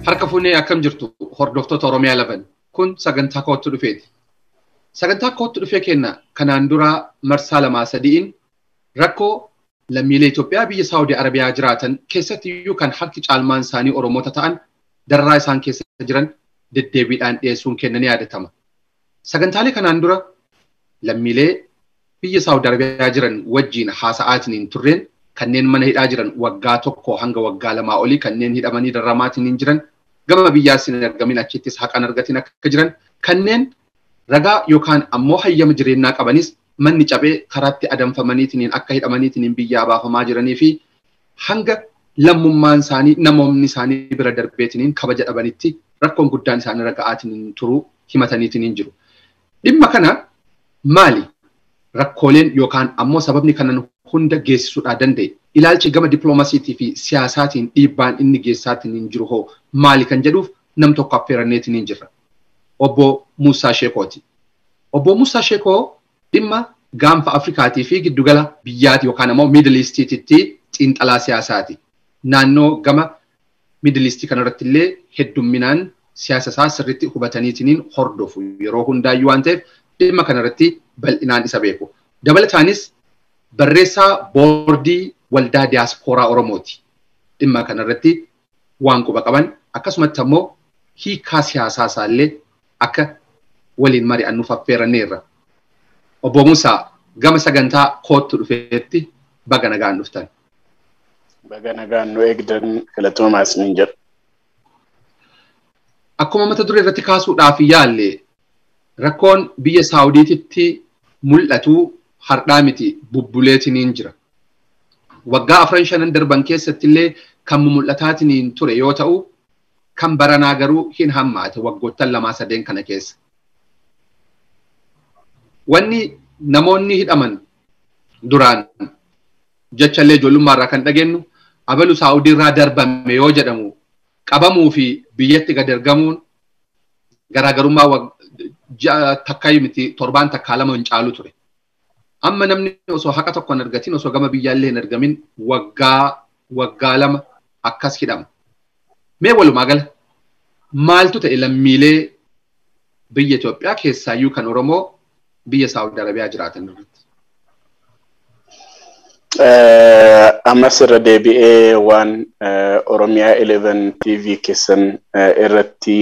Harka fuunee akkam jirtu hordoftoota Oromiyaa 11 kun sagantaa kootti dhufeeti. Sagantaa kootti dhufee kenna kanaan dura marsaa lamaa sadiin rakkoo lammiilee Itoophiyaa biyya Saawudii Arabiyaa jiraatan keessatti iyyuu kan harki caalmaan isaanii Oromoota ta'an darraa isaan keessa jiran deddeebiidhaan dhiyeessuun kenna ni yaadatama. Sagantaalee kanaan dura lammiilee biyya Saawudii Arabiyaa jiran wajjin haasa'aatiin turreen kanneen mana hidhaa jiran waggaa tokko hanga waggaa lamaa olii kanneen hidhamanii darramaatiin jiran gama biyyaas hin argamin achittis haqan argatin akka jiran kanneen ragaa yookaan ammoo hayyama jireenyaa qabanis manni cabee karaatti adamfamaniitiin akka hidhamaniitiin biyyaa baafamaa jiranii fi hanga lammummaan isaanii namoonni isaanii bira darbeetiin kabaja dhabanitti rakkoon guddaan isaanii raga'aatiin turuu himataniitiin jiru. Dhimma kana maali? Rakkooleen yookaan ammoo sababni kanan hunda geessisuudhaa danda'e ilaalchi gama diploomasiitii fi siyaasaatiin dhiibbaan inni geessaatiin jiru hoo maali kan jedhuuf nam tokko affeeranneetiin jirra. Obbo Muusaa Sheekooti. Obbo Muusaa Sheekoo dhimma gaanfa Afrikaatii fi giddugala biyyaati yookaan ammoo Middle Eastiitti xiinxalaa siyaasaati. Naannoo gama Middle East kanarratti illee heddumminaan siyaasa isaa sirriitti hubataniitiin hordofu yeroo hundaayyuu waan ta'eef dhimma kanarratti bal'inaan isa beeku. Dabalataanis barreessaa boordii waldaa diyaaspooraa Oromooti. Dhimma kanarratti waan quba qaban akkasumatti ammoo hiikaa siyaasaa isaallee akka waliin mari'annuuf affeeranneerra. Obbo Muusaa gama sagantaa kootti dhufeetti baga nagaan dhuftan. Baga nagaan nu eegdan filatoomaas niin jedhu. Akkuma mata duree irratti kaasuudhaaf yaalle rakkoon biyya Saawudiititti mul'atu hardhaa miti bubbuleetiin jira. Waggaa 4-5 darban keessatti illee kan mul'ataatiin ture yoo ta'u kan baranaa garuu hin hammaate waggoottan 2-3 kana keessa. Wanni namoonni hidhaman duraan jechallee ijoollummaarraa kan dhageenyu abalu Saawudii irraa darbame yoo jedhamu qabamuu fi biyyatti gad ergamuun garaagarummaa takkaa miti torbaan takkaa lama hin caalu ture. Amma namni osoo haqa tokko hin argatin osoo gama biyyaallee hin argamin waggaa lama akkas hidhama. Mee walumaa gala maaltu ta'e lammiilee biyya Itoophiyaa keessaayyuu kan Oromoo biyya Saawudii Arabiyaa jiraatan irratti? Ammas irra deebi'ee waan Oromiyaa 11 TV keessan irratti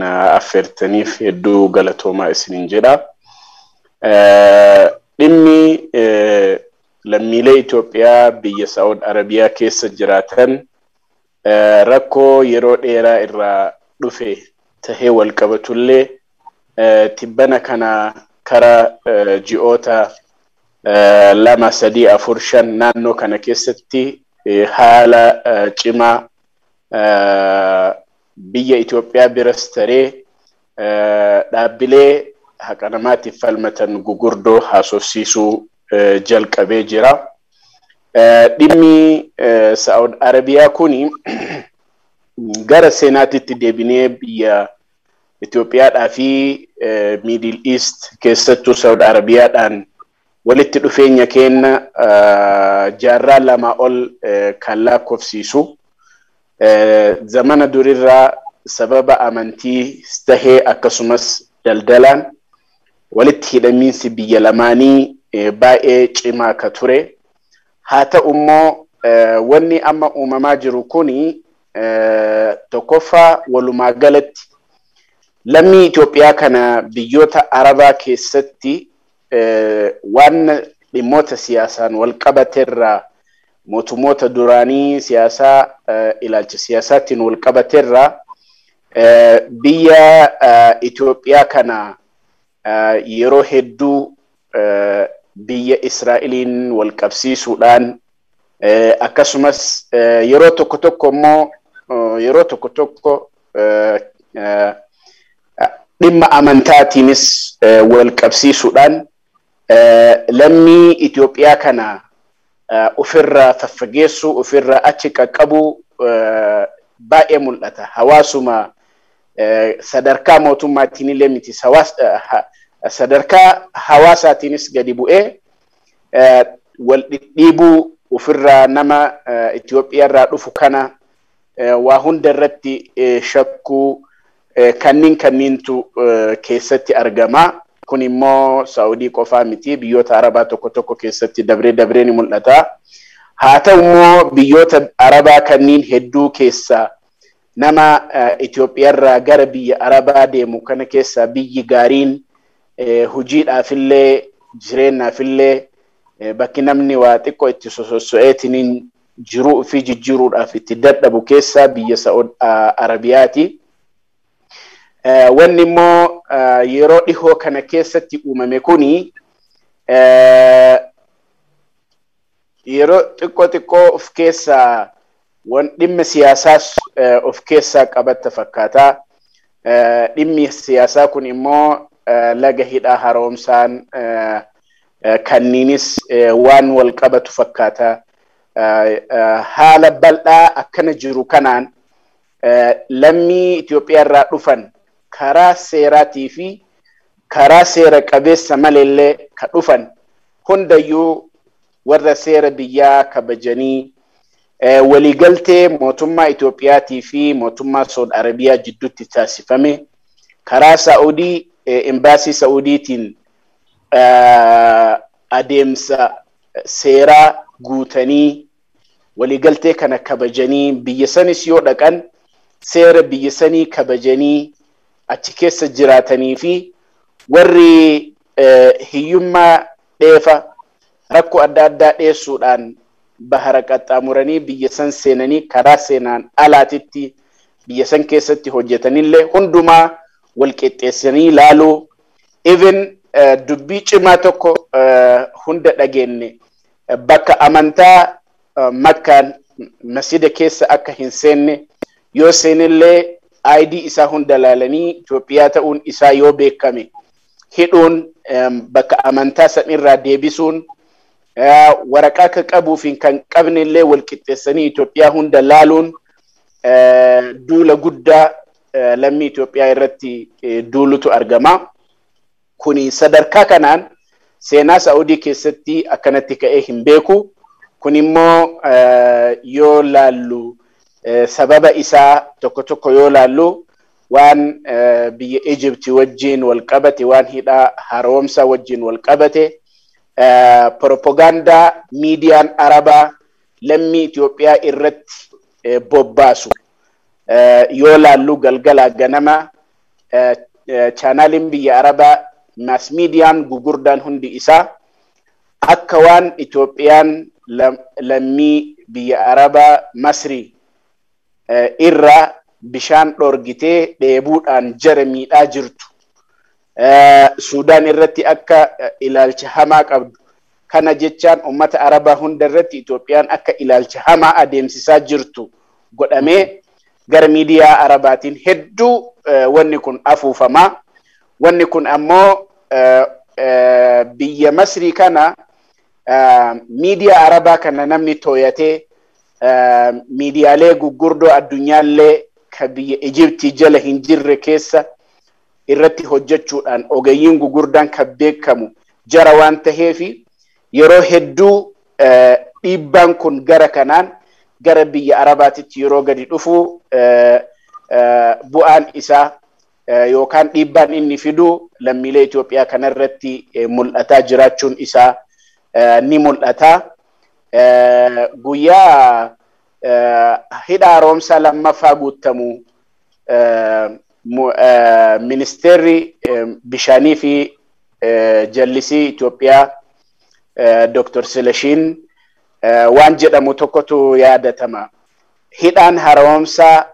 na affeertaniif hedduu galatoomaa isiniin jedha. Dhimmi lammiilee Itoophiyaa biyya Saawud Arabiyaa keessa jiraatan rakkoo yeroo dheeraa irraa dhufe tahee wal qabatullee tibbana kana kara ji'oota 2-3-4-5 naannoo kana keessatti haala cimaa biyya Itoophiyaa biras taree dhaabbilee haqa namaatiif falmatan gugurdoo haasofsiisuu jalqabee jira. Dhimmi Saawud Arabiyaa kuni gara seenaatitti deebinee biyya Itoophiyaadhaa fi Middle East keessattuu Saawud Arabiyaadhaan walitti dhufeenya kenna jaarraa lama ol kan lakkoofsiisu. Zamana durirraa sababa amantii tahee akkasumas daldalaan walitti hidhamiinsi biyya lamaanii baay'ee cimaa ka ture. Haa ta'u immoo wanni amma uumamaa jiru kuni tokkoffaa walumaa galatti lammii Itoophiyaa kana biyyoota Arabaa keessatti waan dhimmoota siyaasaan wal qabateerraa mootummoota duraanii siyaasaa ilaalcha siyaasaatiin wal qabateerraa biyya Itoophiyaa kana yeroo hedduu biyya Israa'eliin wal qabsiisuudhaan akkasumas yeroo tokko tokko immoo yeroo tokko tokko dhimma amantaatiinis wal qabsiisuudhaan lammii Itoophiyaa kana ofirraa faffageessuu ofirraa achi qaqqabuu baay'ee mul'ata. Hawaasuma sadarkaa mootummaatiin illee miti sadarkaa hawaasaatiinis gadi bu'ee wal dhidhiibuu ofirraa nama Itoophiyaa irraa dhufu kana waa hunda irratti shakkuu kanniintu keessatti argama. Kun immoo Saawudii qofaa miti, biyyoota Arabaa tokko keessatti dabree ni mul'ata. Haa ta'u immoo biyyoota Arabaa kanniin hedduu keessaa nama Itoophiyaarraa gara biyya Arabaa deemu kana keessaa biyyi gaariin hojiidhaafillee jireenyaafillee bakki namni waa xiqqoo itti sosso'eetiin jiruu fi jijjiiruudhaaf itti dadhabu keessaa biyya Saa'ud Arabiyaati. Wanni immoo yeroo dhihoo kana keessatti uumame kuni yeroo xiqqoo of keessaa wan dhimma siyaasaas of keessaa qabata fakkaata. Dhimmi siyaasaa kun immoo laga hidhaa haroomsaan kanniinis waan wal qabatu fakkaata. Haala bal'aa akkana jiru kanaan lammii Itoophiyaarraa dhufan karaa seeraatii fi karaa seera qabeessa maleellee ka dhufan hundayyuu warra seera biyyaa kabajanii waliigaltee mootummaa Itoophiyaatii fi mootummaa Saudi Arabiyaa jidduutti taasifame karaa Saa'udii embaasii Saa'udiitiin adeemsa seeraa guutanii waliigaltee kana kabajanii biyya sanis yoo dhaqan seera biyya sanii kabajanii achi keessa jiraatanii fi warri hiyyummaa dheefa rakkoo adda addaa dheessuudhaan bahara qaxxaamuranii biyya san seenanii karaa seenaan alaatitti biyya san keessatti hojjetanillee hundumaa wal qixxeessanii ilaaluu even dubbii cimaa tokko hunda dhageenye bakka amantaa Makkaan masjida keessa akka hin seenne yoo seenillee ID isaa hunda laalanii Itoophiyaa ta'uun isaa yoo beekame hidhuun bakka amantaa san irraa deebisuun waraqaa ka qabuu fi kan qabnellee wal qixxeessanii Itoophiyaa hunda laaluun duula guddaa lammii Itoophiyaa irratti duulutu argama. Kuni sadarkaa kanaan seenaa Saa'udii keessatti akkanatti ka'ee hin beeku. Kun immoo yoo laallu sababa isaa tokko yoo laallu waan biyya Egypt wajjin wal qabate waan hidhaa haroomsa wajjin wal qabate propaganda miidiyaan Arabaa lammii Itoophiyaa irratti bobbaasu yoo laallu galgala ganama chaanaliin biyya Arabaa mass miidiyaan gugurdaan hundi isaa akka waan Itoophiyaan lammii biyya Arabaa Masrii irra bishaan dhorgitee dheebuudhaan jara miidhaa jirtu Suudaan irratti akka ilaalcha hamaa qabdu kana jechaan ummata Arabaa hunda irratti Itoophiyaan akka ilaalcha hamaa adeemsisaa jirtu godhamee gara miidiyaa Arabaatiin hedduu wanni kun afuufamaa. Wanni kun ammoo biyya Masrii kana miidiyaa Arabaa kana namni tooyatee miidiyaalee gurguddoo addunyaallee ka biyya Egyptii jala hin jirre keessa irratti hojjechuudhaan ogeeyyiin gurguddaan kan beekamu jara waan taheefi yeroo hedduu dhiibbaan kun gara kanaan gara biyya Arabaatitti yeroo gadi dhufu bu'aan isaa yookaan dhiibbaan inni fidu lammiilee Itoophiyaa kanarratti mul'ataa jiraachuun isaa ni mul'ata. Guyyaa hidha haroomsaa lammaffaa guutamu Ministeerri bishaanii fi jallisii Itoophiyaa Dr. Silashiin waan jedhamu tokkotu yaadatama. Hidhaan haroomsaa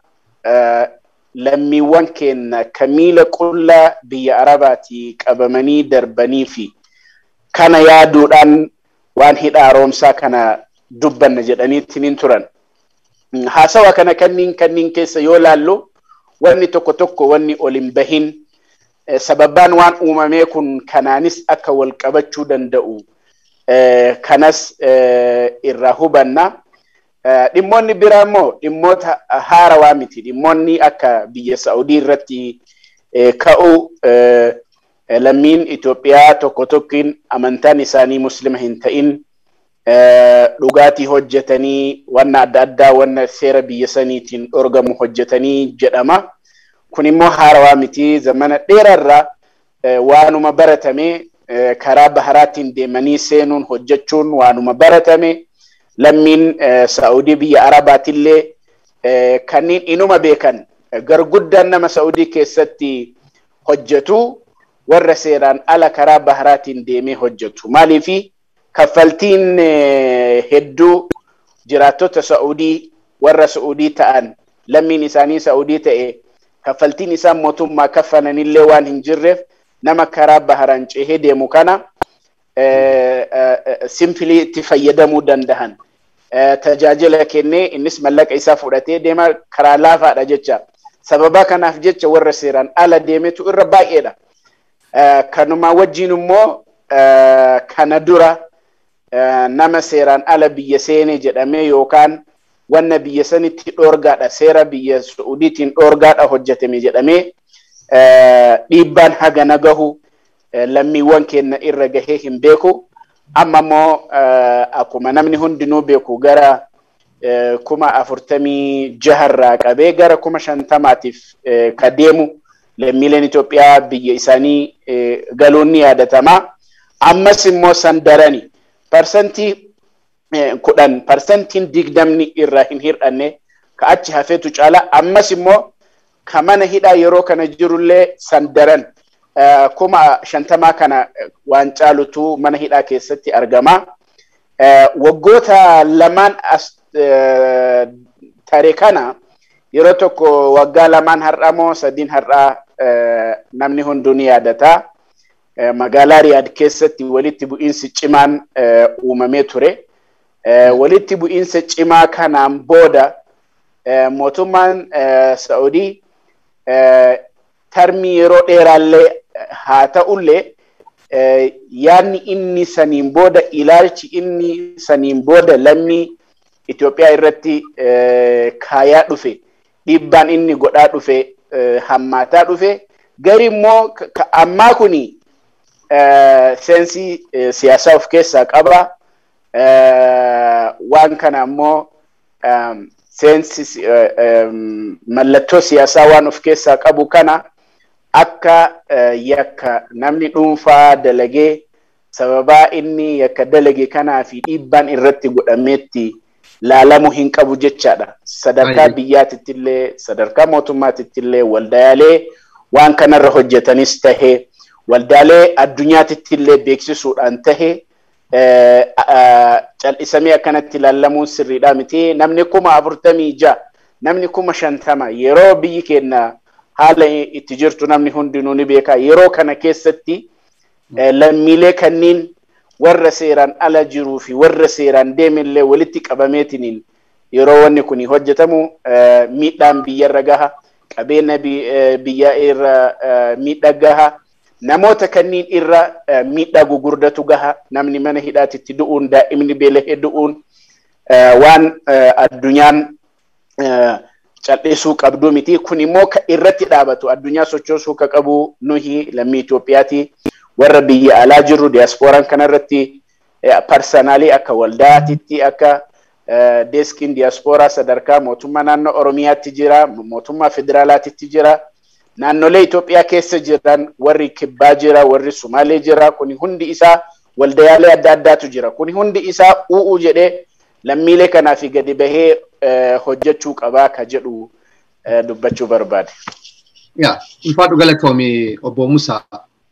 lammiiwwan keenya kamiila qullaa biyya Arabaatii qabamanii darbanii fi kana yaaduudhaan waan hidha haroomsaa kana dubbanna jedhaniitiin turan. Haasawa kana kanniin keessa yoo laallu wanni tokko wanni olin bahin sababaan waan uumamee kun kanaanis akka wal qabachuu danda'u kanas irraa hubanna. Dhimmoonni biraa immoo dhimmoota haarawaa miti. Dhimmoonni akka biyya Saa'udii irratti ka'u lammiin Itoophiyaa tokkoon amantaan isaanii muslima hin ta'in dhugaatii hojjetanii wanna adda addaa wanna seera biyya saniitiin dhorgamu hojjetanii jedhama. Kun immoo haarawaa miti zamana dheerarraa waanuma baratame karaa baharaatiin deemanii seenuun hojjechuun waanuma baratame. Lammiin Saa'udii biyya Arabaatillee kanneen inuma beekan garguddaan nama Saa'udii keessatti hojjetu warra seeraan ala karaa baharaatiin deemee hojjetu. Maaliifi kaffaltiin hedduu jiraattota Saa'udii warra Saa'udii ta'an lammiin isaanii Saa'udii ta'e kaffaltiin isaan mootummaa kaffananillee waan hin jirreef nama karaa baharaan ceehee deemu kana simpilii itti fayyadamuu dandahan. Tajaajila kennee innis mallaqa isaa fudhatee deema karaa laafaadha jecha. Sababa kanaaf jecha warra seeraan ala deemetu irra baay'eedha. Kanuma wajjin immoo kana dura nama seeraan ala biyya seene jedhamee yookaan wanna biyya sanitti dhoorgaadha seera biyya Saa'udiitiin dhoorgaadha hojjetame jedhamee dhiibbaan haga nagahu lammiiwwan keenya irra gahee hin beeku. Amma immoo akkuma namni hundinuu beeku gara 46,000 qabee gara 50,000tiif ka deemu lammiileen Itoophiyaa biyya isaanii galuun ni yaadatama. Ammas immoo sandarani parsantii 20% irraa hin hir'anne ka achi hafeetu caala. Ammas immoo ka mana hidhaa yeroo kana jirullee sandaran 50,000 kana waan caalutu mana hidhaa keessatti argama. Waggoota lamaan taree kana yeroo tokko waggaa lamaan har'aa moo sadiin har'aa namni hunduu ni yaadata. Magaalaa Riyaad keessatti walitti bu'iinsi cimaan uumamee ture. Walitti bu'iinsa cimaa kanaan booda mootummaan Saa'udii tarmii yeroo dheeraallee haa ta'ullee yaadni inni saniin booda ilaalchi inni saniin booda lammii Itoophiyaa irratti kaayaa dhufe dhiibbaan inni godhaa dhufe hammaataa dhufe gari immoo ammaa kuni seensi siyaasaa of keessaa qaba. Waan kana immoo seensi mallattoo siyaasaa waan of keessaa qabu kana akka yakka namni dhuunfaa dalagee sababaa inni yakka dalage kanaa fi dhiibbaan irratti godhameetti laalamu hin qabu jechaadha. Sadarkaa biyyaatittillee sadarkaa mootummaatittillee waldaalee waan kanarra hojjetanis tahe waldaalee addunyaatittillee beeksisuudhaan tahe cal'isamee akkanatti laalamuun sirriidha miti. Namni 46,000 namni 50,000 yeroo biyyi keenya haala itti jirtu namni hundinuu ni beeka. Yeroo kana keessatti lammiilee kanneen warra seeraan ala jiruu fi warra seeraan deemillee walitti qabameetiniin yeroo wanni kun hojjetamu miidhaan biyyarra gaha, qabeenya biyya irra miidhaa gaha, namoota kanneen irra miidhaa gugurdatu gaha. Namni mana hidhaatitti du'uun, daa'imni beela'ee du'uun waan addunyaan cal'isuu qabdu miti. Kun immoo irratti dhaabatu addunyaa sochoosuu ka qabu nuhi lammii Itoophiyaati. Warra biyya alaa jirru diyaaspooraan kanarratti parsanaalii akka waldaatitti akka deeskiin diyaasporaa sadarkaa mootummaa naannoo Oromiyaatti jira, mootummaa federaalaatitti jira, naannolee Itoophiyaa keessa jiran warri kibbaa jira, warri Sumaalee jira. Kuni hundi isaa waldaalee adda addaatu jira. Kuni hundi isaa u'uu jedhee lammiilee kanaaf gadi bahee hojjechuu qabaa ka jedhu dubbachuu barbaade. Yaa ulfaadhu galatoomii obbo Musaa.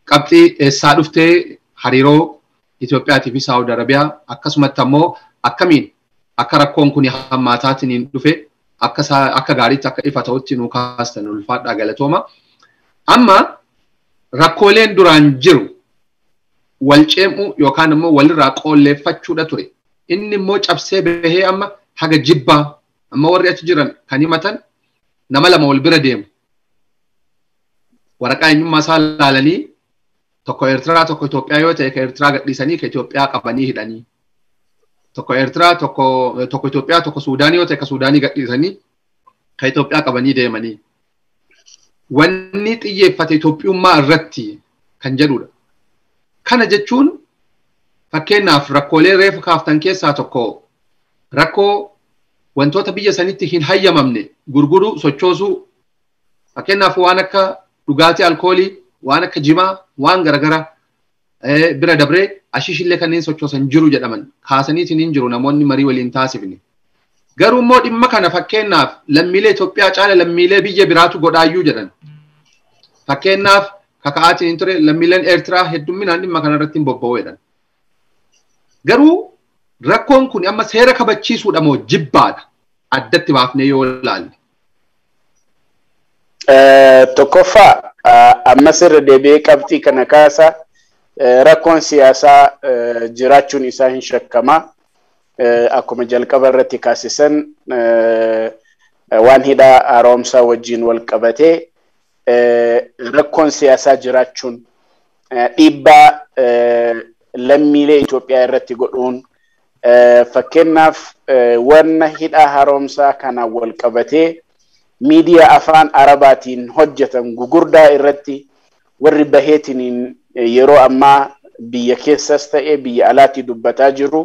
Qabxii eessaa dhuftee hariiroo Itoophiyaatii fi Saawud Arabiyaa akkasumatti ammoo akkamiin akka rakkoon kun hammaataatiin dhufe akka gaariitti akka ifa ta'utti nu kaastan ulfaadhaa galatooma. Amma rakkooleen duraan jiru wal ceemuu yookaan immoo walirraa qoolleeffachuudha ture. Inni immoo cabsee bahee amma haga jibbaa amma warri achi jiran kan himatan nama lama wal bira deemu. Waraqaa eenyummaa isaa laalanii tokko Eertiraa tokko Itoophiyaa yoo ta'e ka Eertiraa gadhiisanii ka Itoophiyaa qabanii hidhanii. Tokko Eertiraa tokko Itoophiyaa tokko Suudaanii yoo ta'e ka Suudaanii gadhiisanii ka Itoophiyaa qabanii deemanii. Wanni xiyyeeffate Itoophiyummaa irratti kan jedhudha. Kana jechuun fakkeenyaaf rakkoolee reefu kaaftan keessaa tokko rakkoo wantoota biyya sanitti hin hayyamamne gurguru sochoosuu fakkeenyaaf waan akka dhugaatii alkoolii waan akka jimaa waan garagara bira dabree ashishillee kanneen sochoosan jiru jedhaman kaasaniitiin hin jiru namoonni marii waliin taasifne garuu immoo dhimma kana fakkeenyaaf lammiilee Itoophiyaa caala lammiilee biyya biraatu godhaayyuu jedhan fakkeenyaaf kaka'aatiin hin ture lammiileen Eertiraa heddumminaan dhimma kanarratti hin bobba'uu jedhan garuu rakkoon kun amma seera kabachiisuudha moo jibbaadha addatti baafnee yoo ilaalle. Tokkoffaa ammas irra deebi'ee qabxii kana kaasa rakkoon siyaasaa jiraachuun isaa hin shakkamaa akkuma jalqaba irratti kaasisan waan hidhaa haaromsaa wajjin wal qabatee rakkoon siyaasaa jiraachuun dhiibbaa lammiilee Itoophiyaa irratti godhuun fakkeenyaaf wanna hidhaa haaromsaa kana wal qabatee miidiyaa afaan Arabaatiin hojjetan gugurdaa irratti warri baheetiin yeroo ammaa biyya keessas ta'ee biyya alaatti dubbataa jiru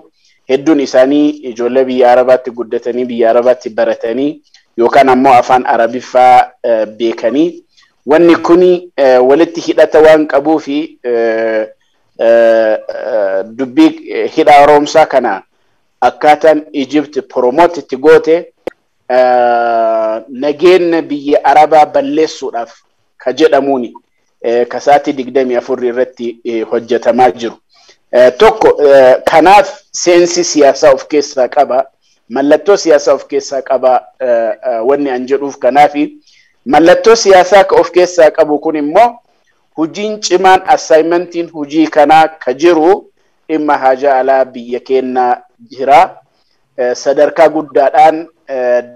hedduun isaanii ijoollee biyya Arabaatti guddatanii biyya Arabaatti baratanii yookaan ammoo afaan Arabiffaa beekanii wanni kuni walitti hidhata waan qabuu fi dubbii hidhaa haaromsaa kana akkaataan Egypt promote itti goote nageenya biyya Arabaa balleessuudhaaf ka jedhamuuni kasaati 24 irratti hojjetamaa jiru. Tokko kanaaf seensi siyaasaa of keessaa qaba mallattoo siyaasaa of keessaa qaba wanni an jedhuuf kanaafi mallattoo siyaasaa ka of keessaa qabu kun immoo hujiin cimaan assignmentiin hujii kanaa ka jiru dhimma haajaa alaa biyya keenyaa jira sadarkaa guddaadhaan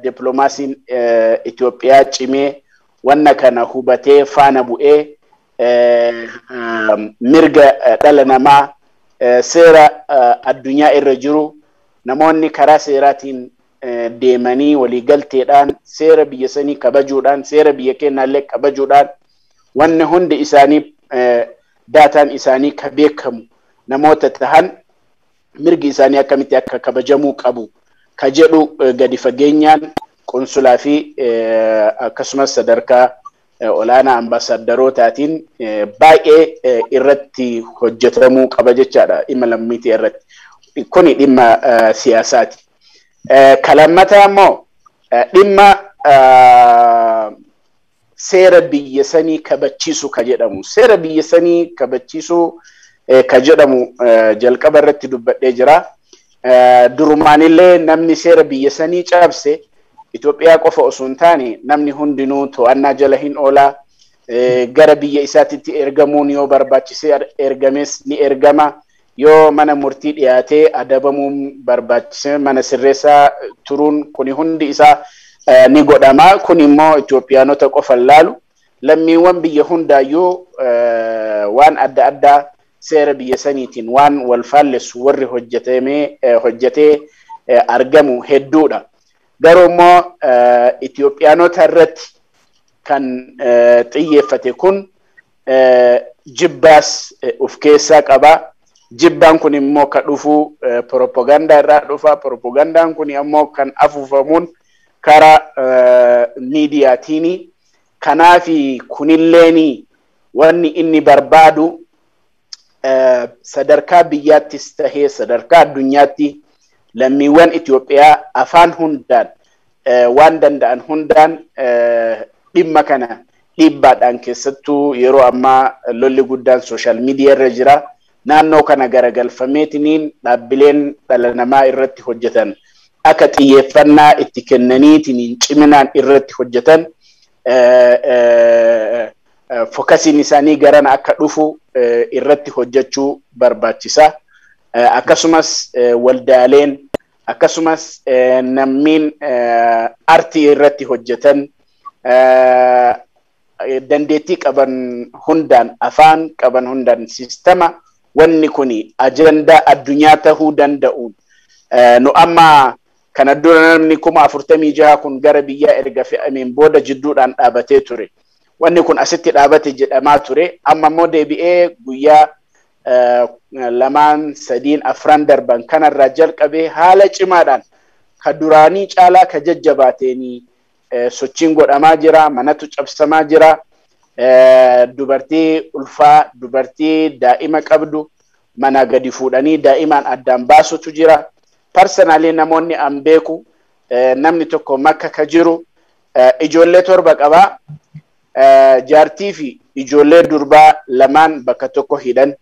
diplomaasiin Itoophiyaa cimee wanna kana hubatee faana bu'ee mirga dhala namaa seera addunyaa irra jiru namoonni karaa seeraatiin deemanii waliigalteedhaan seera biyya sanii kabajuudhaan seera biyya keenyaallee kabajuudhaan wanni hundi isaanii daataan isaanii ka beekamu namoota tahan mirgi isaanii akkamitti akka kabajamuu qabu ka jedhu gadi fageenyaan qunsulaa fi akkasumas sadarkaa olaanaa ambaasaddarootaatiin baay'ee irratti hojjetamuu qaba jechaadha dhimma lammiitii irratti kuni dhimma siyaasaati. Kalammataa immoo dhimma seera biyya sanii kabachiisu ka jedhamu seera biyya sanii kabachiisu ka jedhamu jalqaba irratti dubbadhee jira. Durumaanillee namni seera biyya sanii cabse Itoophiyaa qofa osoo hin taane namni hundinuu to'annaa jala hin oolaa gara biyya isaatitti ergamuun yoo barbaachisee ergames ni ergama yoo mana murtii dhiyaatee adabamuun barbaachisee mana sirreessaa turuun kuni hundi isaa ni godhama kun immoo Itoophiyaanota qofa laalu lammiiwwan biyya hundaayyuu waan adda addaa seera biyya saniitiin waan wal faallessu warri hojjetee argamu hedduudha. Garuu immoo Itoophiyaanota irratti kan xiyyeeffate kun jibbaas of keessaa qaba. Jibbaan kun immoo ka dhufu propaganda irraa dhufa. Propagandaan kun ammoo kan afuufamuun karaa miidiyaatiini. Kanaafi kunilleeni wanni inni barbaadu sadarkaa biyyaattis tahee sadarkaa addunyaatti lammiiwwan Itoophiyaa afaan hundaan waan danda'an hundaan dhimma kana dhiibbaadhaan keessattuu yeroo ammaa lolli guddaan sooshaal miidiyaa irra jira naannoo kana garagalfameetiniin dhaabbileen dhala namaa irratti hojjetan akka xiyyeeffannaa itti kennaniitiin ciminaan irratti hojjetan fokasiin isaanii garana akka dhufu irratti hojjechuu barbaachisa. Akkasumas waldaaleen akkasumas nammiin artii irratti hojjetan dandeettii qaban hundaan afaan qaban hundaan sistema wanni kuni ajandaa addunyaa tahuu danda'uun nu amma kana dura namni 46 kun gara biyyaa erga fe'ameen booda jidduudhaan dhaabatee ture wanni kun asitti dhaabate jedhamaa ture amma immoo deebi'ee guyyaa lamaan sadiin afran darban kanarraa jalqabee haala cimaadhaan ka duraanii caalaa ka jajjabaateeni sochiin godhamaa jira, manatu cabsamaa jira. Dubartii ulfaa, dubartii daa'ima qabdu mana gadi fuudhanii daa'imaan addaan baasutu jira. Personally namoonni an beeku namni tokko Makka ka jiru ijoollee 7 qaba. Jaartii fi ijoollee durbaa lamaan bakka tokko hidhan.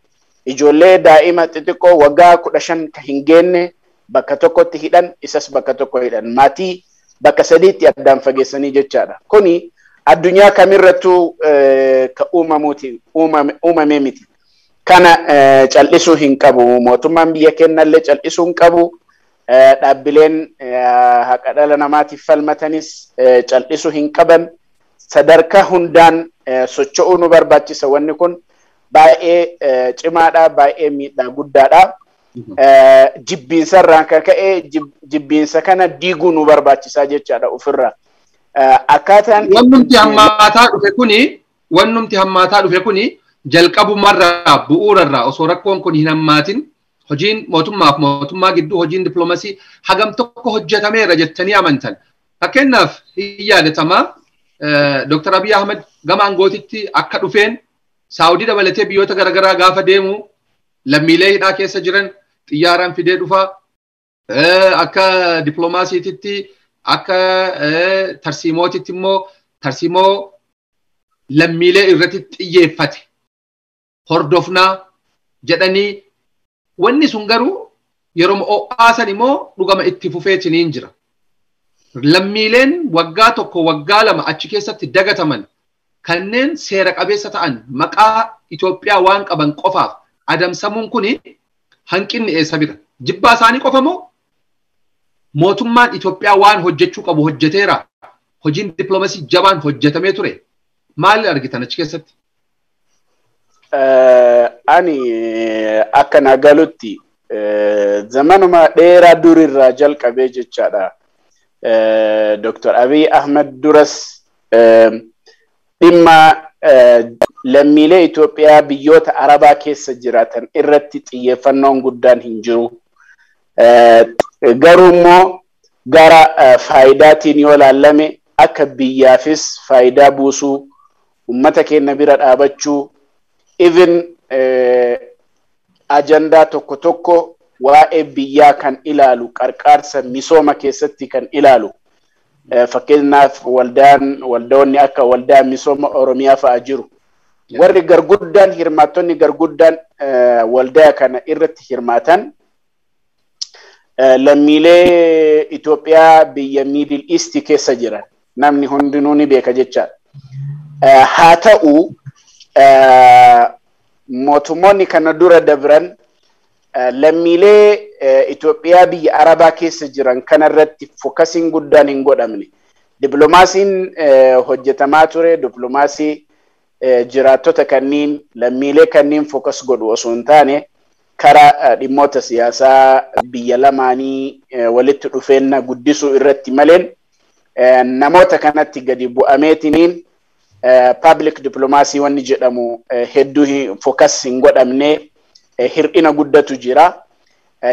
Ijoollee daa'ima xixiqqoo waggaa 15 ka hin geenne bakka tokkotti hidhan, isas bakka tokko hidhan. Maatii bakka 3tti addaan fageessanii jechaadha. Kuni addunyaa kamirrattuu ka uumamee miti. Kana cal'isuu hin qabu. Mootummaan biyya keenyallee cal'isuu hin qabu. Dhaabbileen haqa dhala namaatiif falmatanis cal'isuu hin qaban. Sadarkaa hundaan socho'uu nu barbaachisa. Wanni kun baay'ee cimaadha, baay'ee miidhaa guddaadha. Jibbiinsa irraan kan ka'e jibbiinsa kana diiguu nu barbaachisaa jechaadha ofirraa. Akkaataan wannumti hammaataa dhufe kuni jalqabumarraa bu'uurarraa osoo rakkoon kun hin hammaatin hojiin mootummaa gidduu hojiin dippiloomasii hagam tokko hojjetameera jettanii amantan. Fakkeenyaaf hin yaadatamaa Dr. Abiy Ahmed gama aangootitti akka dhufeen Saawudii dabalatee biyyoota garaagaraa gaafa deemu lammiilee hidhaa keessa jiran xiyyaaraan fidee dhufa. Akka dippiloomaasiititti akka tarsiimootitti immoo tarsiimoo lammiilee irratti xiyyeeffate hordofnaa jedhanii wanni sun garuu yeroo ho'aasan immoo dhugama itti fufeetiniin jira. Lammiileen waggaa tokko waggaa lama achi keessatti dagataman kanneen seera qabeessa ta'an maqaa Itoophiyaa waan qaban qofaaf adamsamuun kuni hanqinni eessa bira? Jibbaa isaanii qofa moo mootummaan Itoophiyaa waan hojjechuu qabu hojjeteera? Hojiin dippiloomasii jabaan hojjetamee ture. Maal argitan achi keessatti? Ani akka nagalutti zamanuma dheeraa durirraa jalqabee jechaadha. Dr. Abiy Ahmed duras dhimma lammiilee Itoophiyaa biyyoota Arabaa keessa jiraatan irratti xiyyeeffannoon guddaan hin jiru. Garuu immoo gara faayidaatiin yoo laallame akka biyyaafis faayidaa buusuu, ummata keenya bira dhaabachuu, even ajandaa tokko tokko waa'ee biyyaa kan ilaalu qarqaarsa misooma keessatti kan ilaalu. Fakkeenyaaf waldoonni akka waldaa misooma Oromiyaa fa'a jiru. Warri garguddaan hirmaattonni garguddaan waldaa kana irratti hirmaatan lammiilee Itoophiyaa biyya Middle East keessa jiran namni hundinuu ni beeka jechaadha. Haa ta'u mootummoonni kana dura dabran lammiilee Itoophiyaa biyya Arabaa keessa jiran kanarratti fookasiin guddaan hin godhamne. Dippiloomaasiin hojjetamaa ture. Dippiloomaasii jiraattota kanneen lammiilee kanneen fookas godhu osoo hin taane karaa dhimmoota siyaasaa biyya lamaanii walitti dhufeenya guddisuu irratti maleen namoota kanatti gadi bu'ameetiniin public diplomacy wanni jedhamu hedduu fookas hin godhamne hir'ina guddatu jira.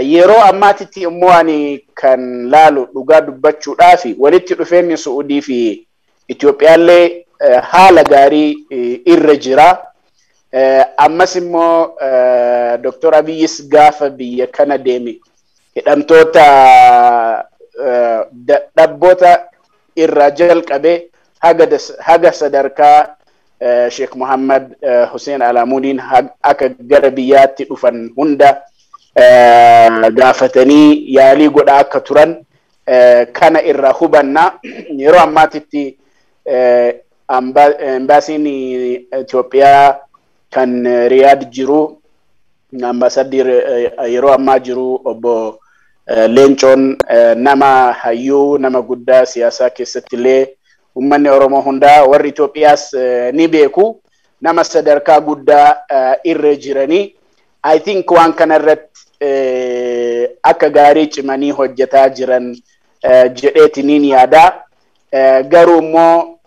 Yeroo ammaatitti immoo ani kan laalu dhugaa dubbachuudhaaf walitti dhufeenyi Suudii fi Itoophiyaallee haala gaarii irra jira. Ammas immoo Dr. Abiyyis gaafa biyya kana deeme hidhamtoota dadhabboota irraa jalqabe haga sadarkaa Sheikh Muhammad Hussein Alamuddin akka gara biyyaatti dhufan hunda gaafatanii yaalii godhaa akka turan kana irraa hubanna. Yeroo ammaatitti embaasiin Itoophiyaa kan Riyaad jiru ambaasaddir yeroo ammaa jiru obbo Leencoon nama hayyuu nama guddaa siyaasaa keessatti illee ummanni Oromoo hundaa warri Itoophiyaas ni beeku nama sadarkaa guddaa irra jiranii. I think waan kanarratti akka gaarii cimanii hojjetaa jiran jedheetiniin yaada. Garuu immoo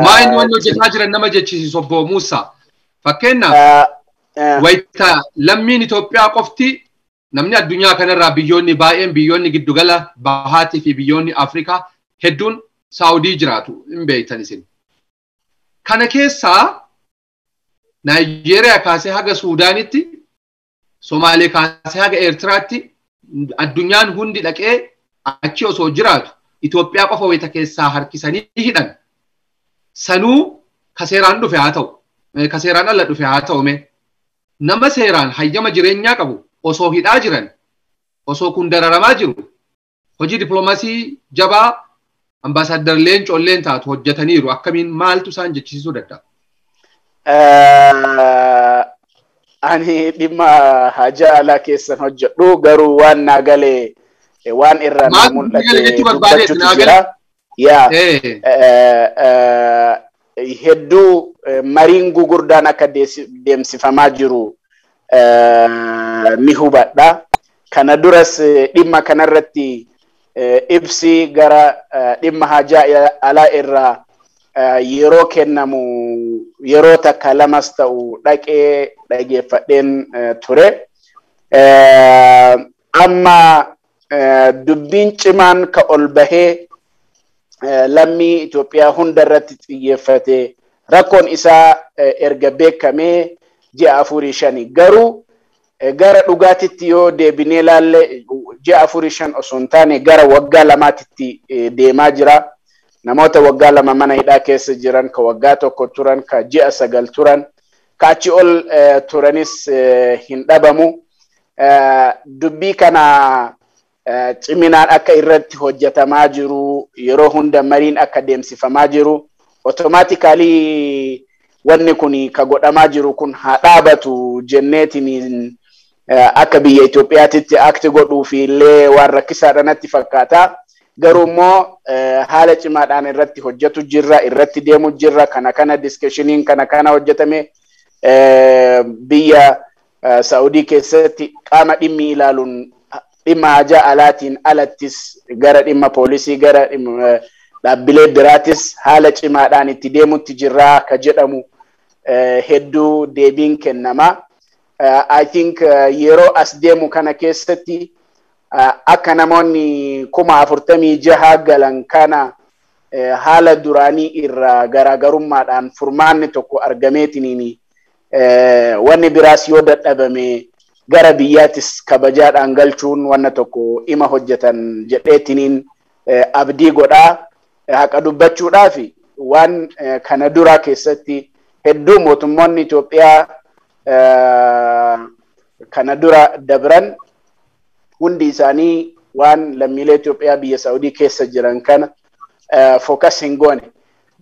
maa inni wanni hojjetaa jiran nama jechisiisu obbo Muusaa. Fakkeenyaaf wayita lammiin Itoophiyaa qofti namni addunyaa kanarraa biyyoonni baay'een biyyoonni giddugala bahaatii fi biyyoonni Afrikaa hedduun Saawudii jiraatu hin beektan isin. Kana keessaa Nigeria kaasee haga Suudaanitti, Somaalee kaasee haga Eertiraatti addunyaan hundi dhaqee achi osoo jiraatu Itoophiyaa qofa wayita keessaa harkisanii hidhan. Sanuu kaseeraan dhufe haa ta'u, kaseeraan ala dhufe haa ta'u nama seeraan hayyama jireenyaa qabu osoo hidhaa jiran, osoo kun dararamaa jiru, hojii diploomaasii jabaa ambaasaadar Leencoolleen taatu hojjetaniiru. Akkamiin maaltu isaan jechisisuu danda'a? Ani dhimma haja alaa keessan hojjedhu garuu waan naa galee waan irra naa mul'ate dubbachuutu jira. Hedduu mariin gugurdaan akka deemsifamaa jiru ni hubadha. Kana duras dhimma kanarratti ibsi gara dhimma haja alaa irraa yeroo kennamu yeroo takka lamas ta'u dhaqee dhageeffadheen ture. Amma dubbiin cimaan ka ol bahee lammii Itoophiyaa hunda irratti xiyyeeffate rakkoon isaa erga beekamee ji'a 4-5 garuu gara dhugaatitti yoo deebinee ilaalle ji'a 4-5 osoo hin taane gara waggaa 2 deemaa jira. Namoota waggaa 2 mana hidhaa keessa jiran, ka waggaa 1 turan, ka ji'a 9 turan, ka achi ol turanis hin dhabamu. Dubbii kana ciminaan akka irratti hojjetamaa jiru, yeroo hunda mariin akka deemsifamaa jiru, automatically wanni kun ka godhamaa jiru kun haa dhaabatu jenneetiin akka biyya Itoophiyaatitti akti godhuu fi illee waan rakkisaadha natti fakkaata. Garuu immoo haala cimaadhaan irratti hojjetu jirra, irratti deemu jirra. Kana discussionin kana hojjetame biyya Saawudii keessatti qaama dhimmi ilaaluun dhimma haja alaatiin alattis gara dhimma poolisii gara dhaabbilee biraatis haala cimaadhaan itti deemutti jirra ka jedhamu hedduu deebiin kennama. I think yeroo as deemu kana keessatti akka namoonni 46,000 galan kana haala duraanii irraa garaagarummaadhaan furmaanni tokko argameetiniin wanni biraas yoo dadhabame gara biyyaatis kabajaadhaan galchuun wanna tokko ima hojjetan jedheetiniin abdii godhaa. Haqa dubbachuudhaaf waan kana duraa keessatti hedduu mootummoonni Itoophiyaa kana dura dabran hundi isaanii waan lammiilee Itoophiyaa biyya Saawudii keessa jiran kana focus hin goone.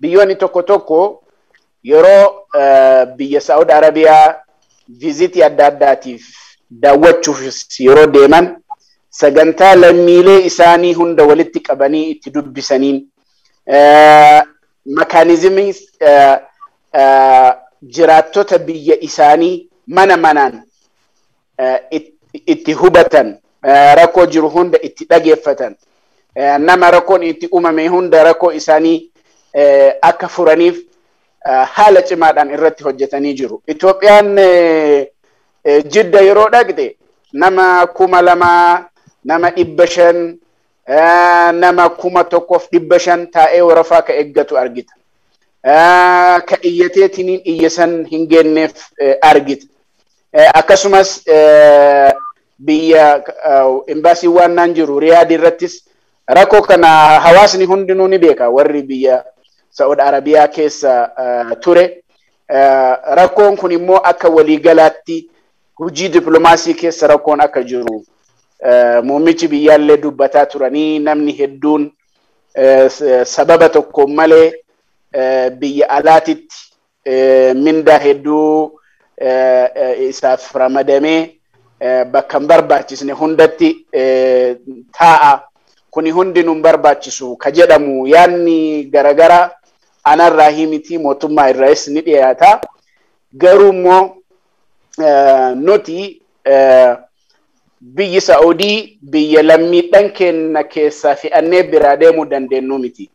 Biyyoonni tokko tokko yeroo biyya Saawud Arabiyaa vizitii adda addaatiif daawwachuuf yeroo deeman sagantaa lammiilee isaanii hunda walitti qabanii itti dubbisaniin mekaanizimii jiraattota biyya isaanii mana manaan itti hubatan, rakkoo jiru hunda itti dhageeffatan, nama rakkoon itti uumame hunda rakkoo isaanii akka furaniif haala cimaadhaan irratti hojjetanii jiru. Itoophiyaan Jidda yeroo dhaqxe nama 2,000 nama 500 nama 1,500 taa'ee warafaa ka eeggatu argita. Ka iyyateetiniin iyyasan hin geenneef argita. Akkasumas biyya embaasii waan naan jiru Riyaad irrattis rakkoo kana hawaasni hundinuu ni beeka. Warri biyya Saudi Arabiyaa keessa ture rakkoon kun immoo akka waliigalaatti hojii diplomaasii keessa rakkoon akka jiru muummichi biyyaallee dubbataa turanii namni hedduun sababa tokko malee biyya alaatitti mindaa hedduu isaaf ramadamee bakka hin barbaachisne hundatti taa'a. Kuni hundinuu hin barbaachisu ka jedhamu yaanni garagara anarraa himiti mootummaa irraas ni dhiyaata. Garuu immoo nuti biyyi Saa'udii biyya lammiidhaan keenya keessaa fe'annee biraa deemuu dandeenyu miti.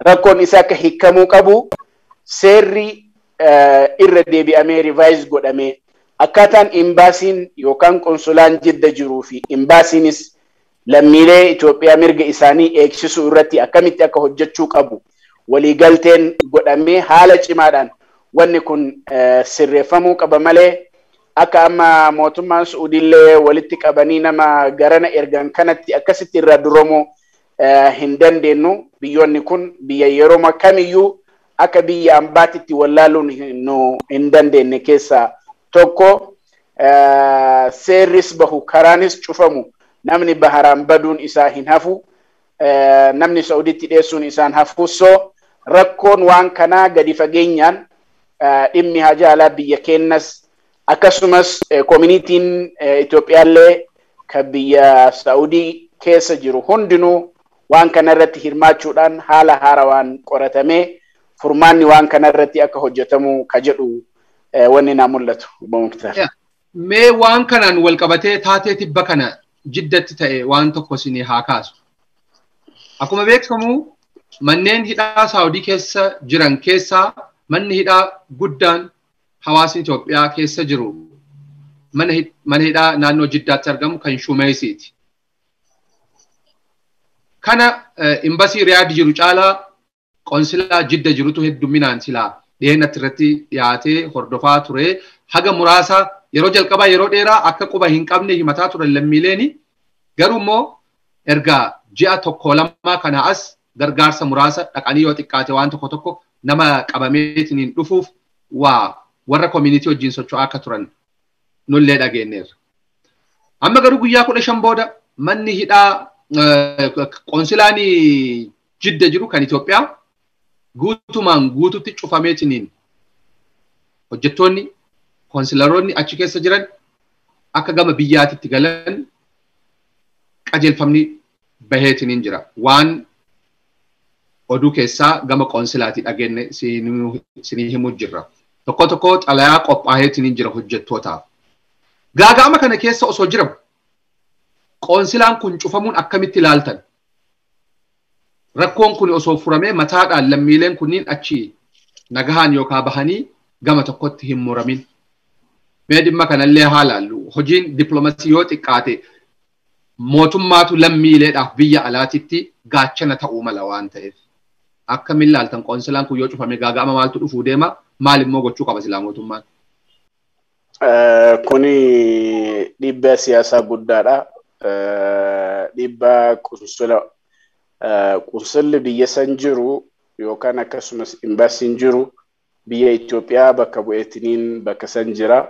Rakkoon isaa akka hiikamuu qabu seerri irra deebi'amee revise godhamee akkaataan imbaasiin yookaan konsulaan Jidda jiruu fi imbaasiinis lammiilee Itoophiyaa mirga isaanii eegsisuu irratti akkamitti akka hojjechuu qabu waliigalteen godhamee haala cimaadhaan wanni kun sirreeffamuu qaba malee akka amma mootummaan Suudiillee walitti qabanii nama garana ergan kanatti akkasitti irraa duroomu hin dandeenyu. Biyyoonni kun biyya yeroo kamiyyuu akka biyya ambaatitti wallaaluun hin dandeenye keessaa tokko. Seerris bahu karaanis cufamu namni baharaan baduun isaa hin hafu, namni Saudiitti dhiyeessuun isaan hafuusoo rakkoon waan kanaa gadi fageenyaan dhimmi haja alaa biyya keenyas akkasumas koominitiin Itoophiyaallee kan biyya Saudii keessa jiru hundinuu waan kana irratti hirmaachuudhaan haala haarawaan qoratamee furmaanni waan kana irratti akka hojjetamu ka jedhu wanni naa mul'atu. Mee waan kanaan wal qabatee taatee tibba kana Jiddatti ta'e waan tokko isin haa kaasu. Akkuma beekamu manneen hidhaa Saawudii keessa jiran keessaa manni hidhaa guddaan hawaasni Itoophiyaa keessa jiru mana hidhaa naannoo Jiddaatti argamu kan Shumeesiiti. Kana imbasii Riyaad jiru caalaa konsilaa Jidda jirutu hedduminaan silaa dhiyeenyatti irratti dhiyaatee hordofaa ture. Haga muraasa yeroo jalqabaa yeroo dheeraa akka quba hin qabne himataa turan lammiileeni. Garuu immoo erga ji'a tokko lamaa kana as gargaarsa muraasa dhaqanii yoo xiqqaate waan tokko tokko nama qabameetiin dhufuuf warra community wajjin socho'aa akka turan nullee dhageenyeerra. Amma garuu guyyaa 15 booda manni hidhaa konsilaan Jidda jiru kan Itoophiyaa guutumaan guututti cufameetiin hojjettoonni konsilaroonni achi keessa jiran akka gama biyyaatitti galan qajeelfamni baheetiin jira. Waan oduu keessaa gama konsilaati dhageenye isinii himuu jirra. Tokko tokko xalayaa qophaa'eetiin jira hojjettootaaf. Gaaga'ama kana keessa osoo jiramu konsilaan kun cufamuun akkamitti ilaaltan? Rakkoon kun osoo furamee mataadhaan lammiileen kunniin achi nagahaan yookaan bahanii gama tokkotti hin muramin. Mee dhimma kanallee haalaallu hojiin dippiloomaasii yoo xiqqaate mootummaatu lammiileedhaaf biyya alaatitti gaachana ta'uu mala waan ta'eef. Akkamiin ilaaltan konsilaan kun yoo cufame gaaga'ama maaltu dhufuu deema? Maal immoo gochuu qaba silaa mootummaan? Kuni dhiibbaa siyaasaa guddaadha. Dhiibbaa qunsulli biyya san jiru yookaan akkasumas imbaasiin jiru biyya Itoophiyaa bakka bu'eetiniin bakka san jira.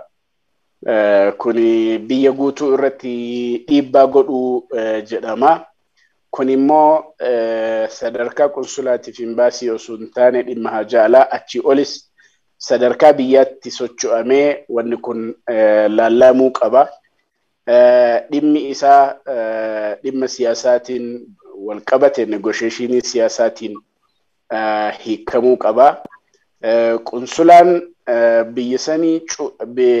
Kuni biyya guutuu irratti dhiibbaa godhuu jedhama. Kun immoo sadarkaa qunsulaatiif imbaasii osoo hin taane dhimma haja alaa achii olis sadarkaa biyyaatti socho'amee wanni kun laallamuu qaba. Dhimmi isaa dhimma siyaasaatiin wal qabate negotiationii siyaasaatiin hiikamuu qaba. Qunsulaan biyya sanii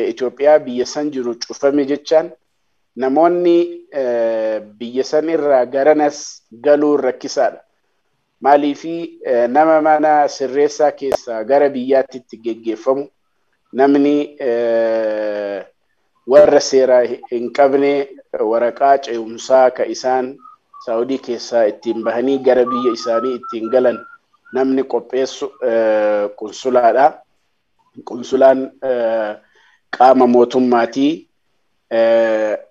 Itoophiyaa biyya san jiru cufame jechaan namoonni biyya san irraa garanas galuu rakkisaadha. Maaliifi nama mana sirreessaa keessaa gara biyyaatti geggeeffamu namni warra seeraa hin qabne waraqaa ce'umsaa ka isaan Saawudii keessaa ittiin bahanii gara biyya isaanii ittiin galan namni qopheessu qunsulaadha. Qunsulaan qaama mootummaatii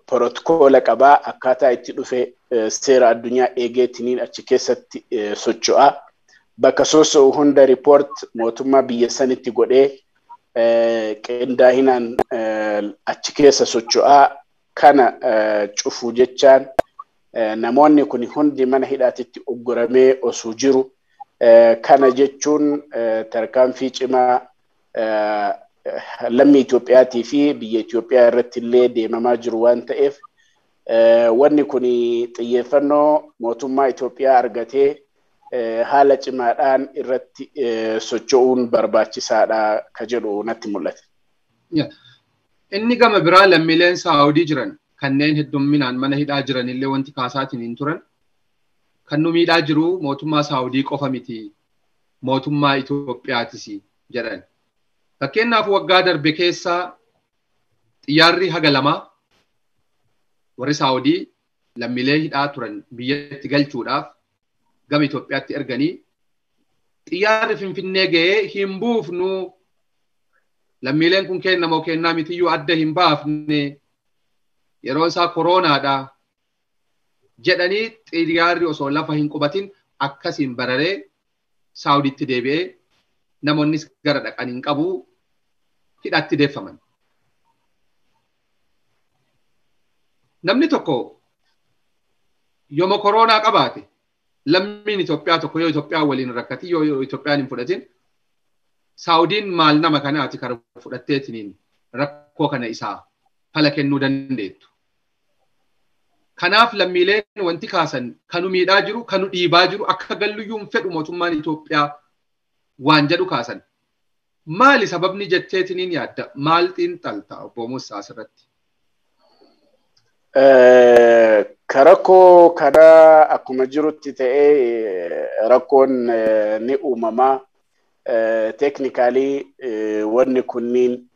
protokoola qabaa akkaataa itti dhufe seera addunyaa eegeetiniin achi keessatti socho'a. Bakka soosa'u hunda riipoort mootummaa biyya sanitti godhee qindaahinaan achi keessa socho'aa kana cufu jechaan namoonni kun hundi mana hidhaatitti ugguramee osoo jiru kana jechuun tarkaanfii cimaa lammii Itoophiyaatii fi biyya Itoophiyaa irratti illee deemamaa jiru waan ta'eef wanni kun xiyyeeffannoo mootummaa Itoophiyaa argatee haala cimaadhaan irratti socho'uun barbaachisaadha ka jedhu natti mul'ate. Inni gama biraa lammiileen Saawudii jiran kanneen heddumminaan mana hidhaa jiran illee wanti kaasaatiin hin turan kan nu miidhaa jiru mootummaa Saawudii qofa miti mootummaa Itoophiyaatis jedhan. Fakkeenyaaf waggaa darbe keessa xiyyaarri haga lamaa warri Saawudii lammiilee hidhaa turan biyyatti galchuudhaaf gama Itoophiyaatti erganii xiyyaarri Finfinnee ga'ee hin buufnu lammiileen kun kennamoo kennaa mitiyyuu adda hin baafne yeroo isaa koroonaadha jedhanii xiyyaarri osoo lafa hin qubatin akkasiin bararee Saawudiitti deebi'ee namoonnis gara dhaqan hin qabu hidhaatti deeffaman. Namni tokko yooma koroonaa qabaate lammiin Itoophiyaa tokko yoo Itoophiyaa waliin rakkati yoo Itoophiyaan hin fudhatin Saawudiin maal nama kanaati kan fudhatteetiniin rakkoo kana isaa fala kennuu dandeettu. Kanaaf lammiileen wanti kaasan kanu miidhaa jiru kanu dhiibaa jiru akka galluyyuun fedhu mootummaan Itoophiyaa waan jedhu kaasan. Maali sababni jetteetiniin yaadda maal xiinxalta obbo Muusaa asirratti? Rakkoo kana akkuma jirutti ta'ee rakkoon ni uumamaa. Technically wanni kunniin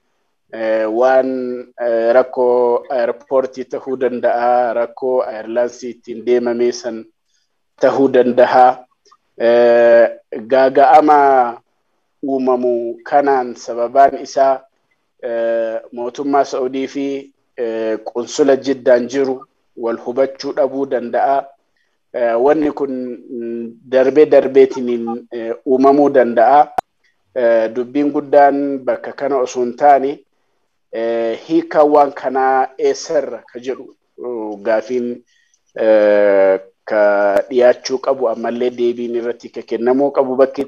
waan rakkoo airportii ta'uu danda'a, rakkoo airlaansii ittiin deemamee san ta'uu danda'a. Gaaga'ama uumamu kanaan sababaan isaa mootummaa Saa'udii fi qunsula Jiddaan jiru wal hubachuu dhabuu danda'a. Wanni kun darbee darbeetiin uumamuu danda'a. Dubbiin guddaan bakka kana osoo hin taane hiikaan waan kanaa eessarra ka jedhu gaafiin ka dhiyaachuu qabu ammallee deebiin irratti ka kennamuu qabu bakki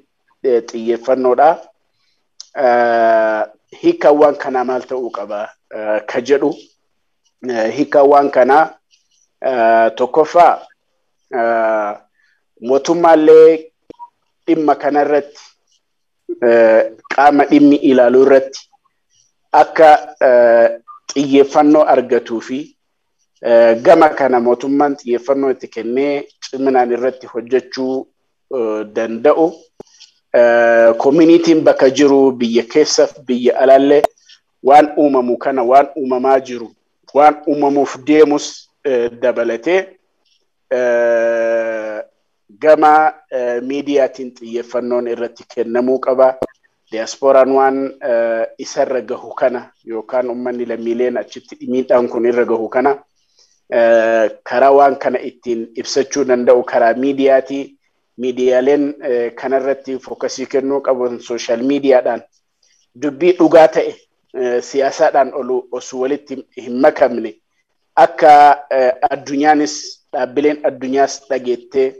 xiyyeeffannoodha. Hiikaan waan kanaa maal ta'uu qaba ka jedhu hiikaan waan kanaa tokkoffaa mootummaallee dhimma kanarratti qaama dhimmi ilaaluu irratti akka xiyyeeffannoo argatuu fi gama kana mootummaan xiyyeeffannoo itti kennee ciminaan irratti hojjechuu danda'u. Communitiin bakka jiru biyya keessaaf biyya alaallee waan uumamu kana waan uumamaa jiru waan uumamuuf deemus dabalatee gama miidiyaatiin xiyyeeffannoon irratti kennamuu qaba. Diyaaspooraan waan isarra gahu kana yookaan uummanni lammiileen achitti miidhaan kun irra gahu kana karaa waan kana ittiin ibsachuu danda'u karaa miidiyaatii. Miidiyaaleen kanarratti fookasii kennuu qabu sooshaal miidiyaadhaan dubbii dhugaa ta'e siyaasaadhaan osoo walitti hin makamne akka addunyaanis dhaabbileen addunyaas dhageettee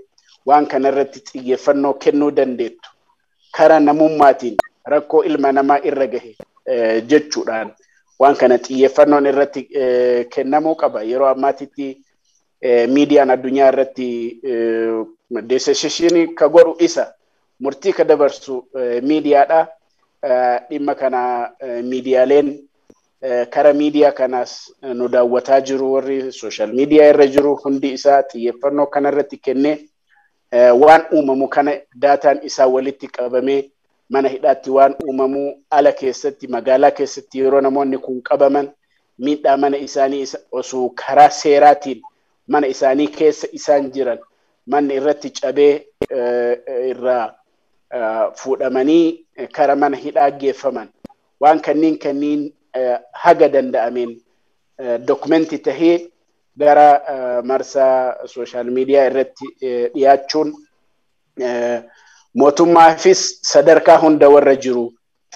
waan kanarratti xiyyeeffannoo kennuu dandeettu karaa namummaatiin rakkoo ilma namaa irra gahe jechuudhaan waan kana xiyyeeffannoon irratti kennamuu qaba. Yeroo ammaatitti miidiyaan addunyaa irratti decision ka godhu isa murtii ka dabarsu miidiyaadha. Dhimma kana miidiyaaleen karaa miidiyaa kanaas nu daawwataa jiru warri sooshaal miidiyaa irra jiru hundi isaa xiyyeeffannoo kanarratti kennee waan uumamu kana daataan isaa walitti qabamee mana hidhaatti waan uumamu ala keessatti magaalaa keessatti yeroo namoonni kun qabaman miidhaa mana isaanii osoo karaa seeraatiin mana isaanii keessa isaan jiran manni irratti cabee irraa fuudhamanii karaa mana hidhaa geeffaman waan kanniin haga danda'ameen dokumentii tahee gara marsaa sooshaal miidiyaa irratti dhiyaachuun mootummaafis sadarkaa hunda warra jiru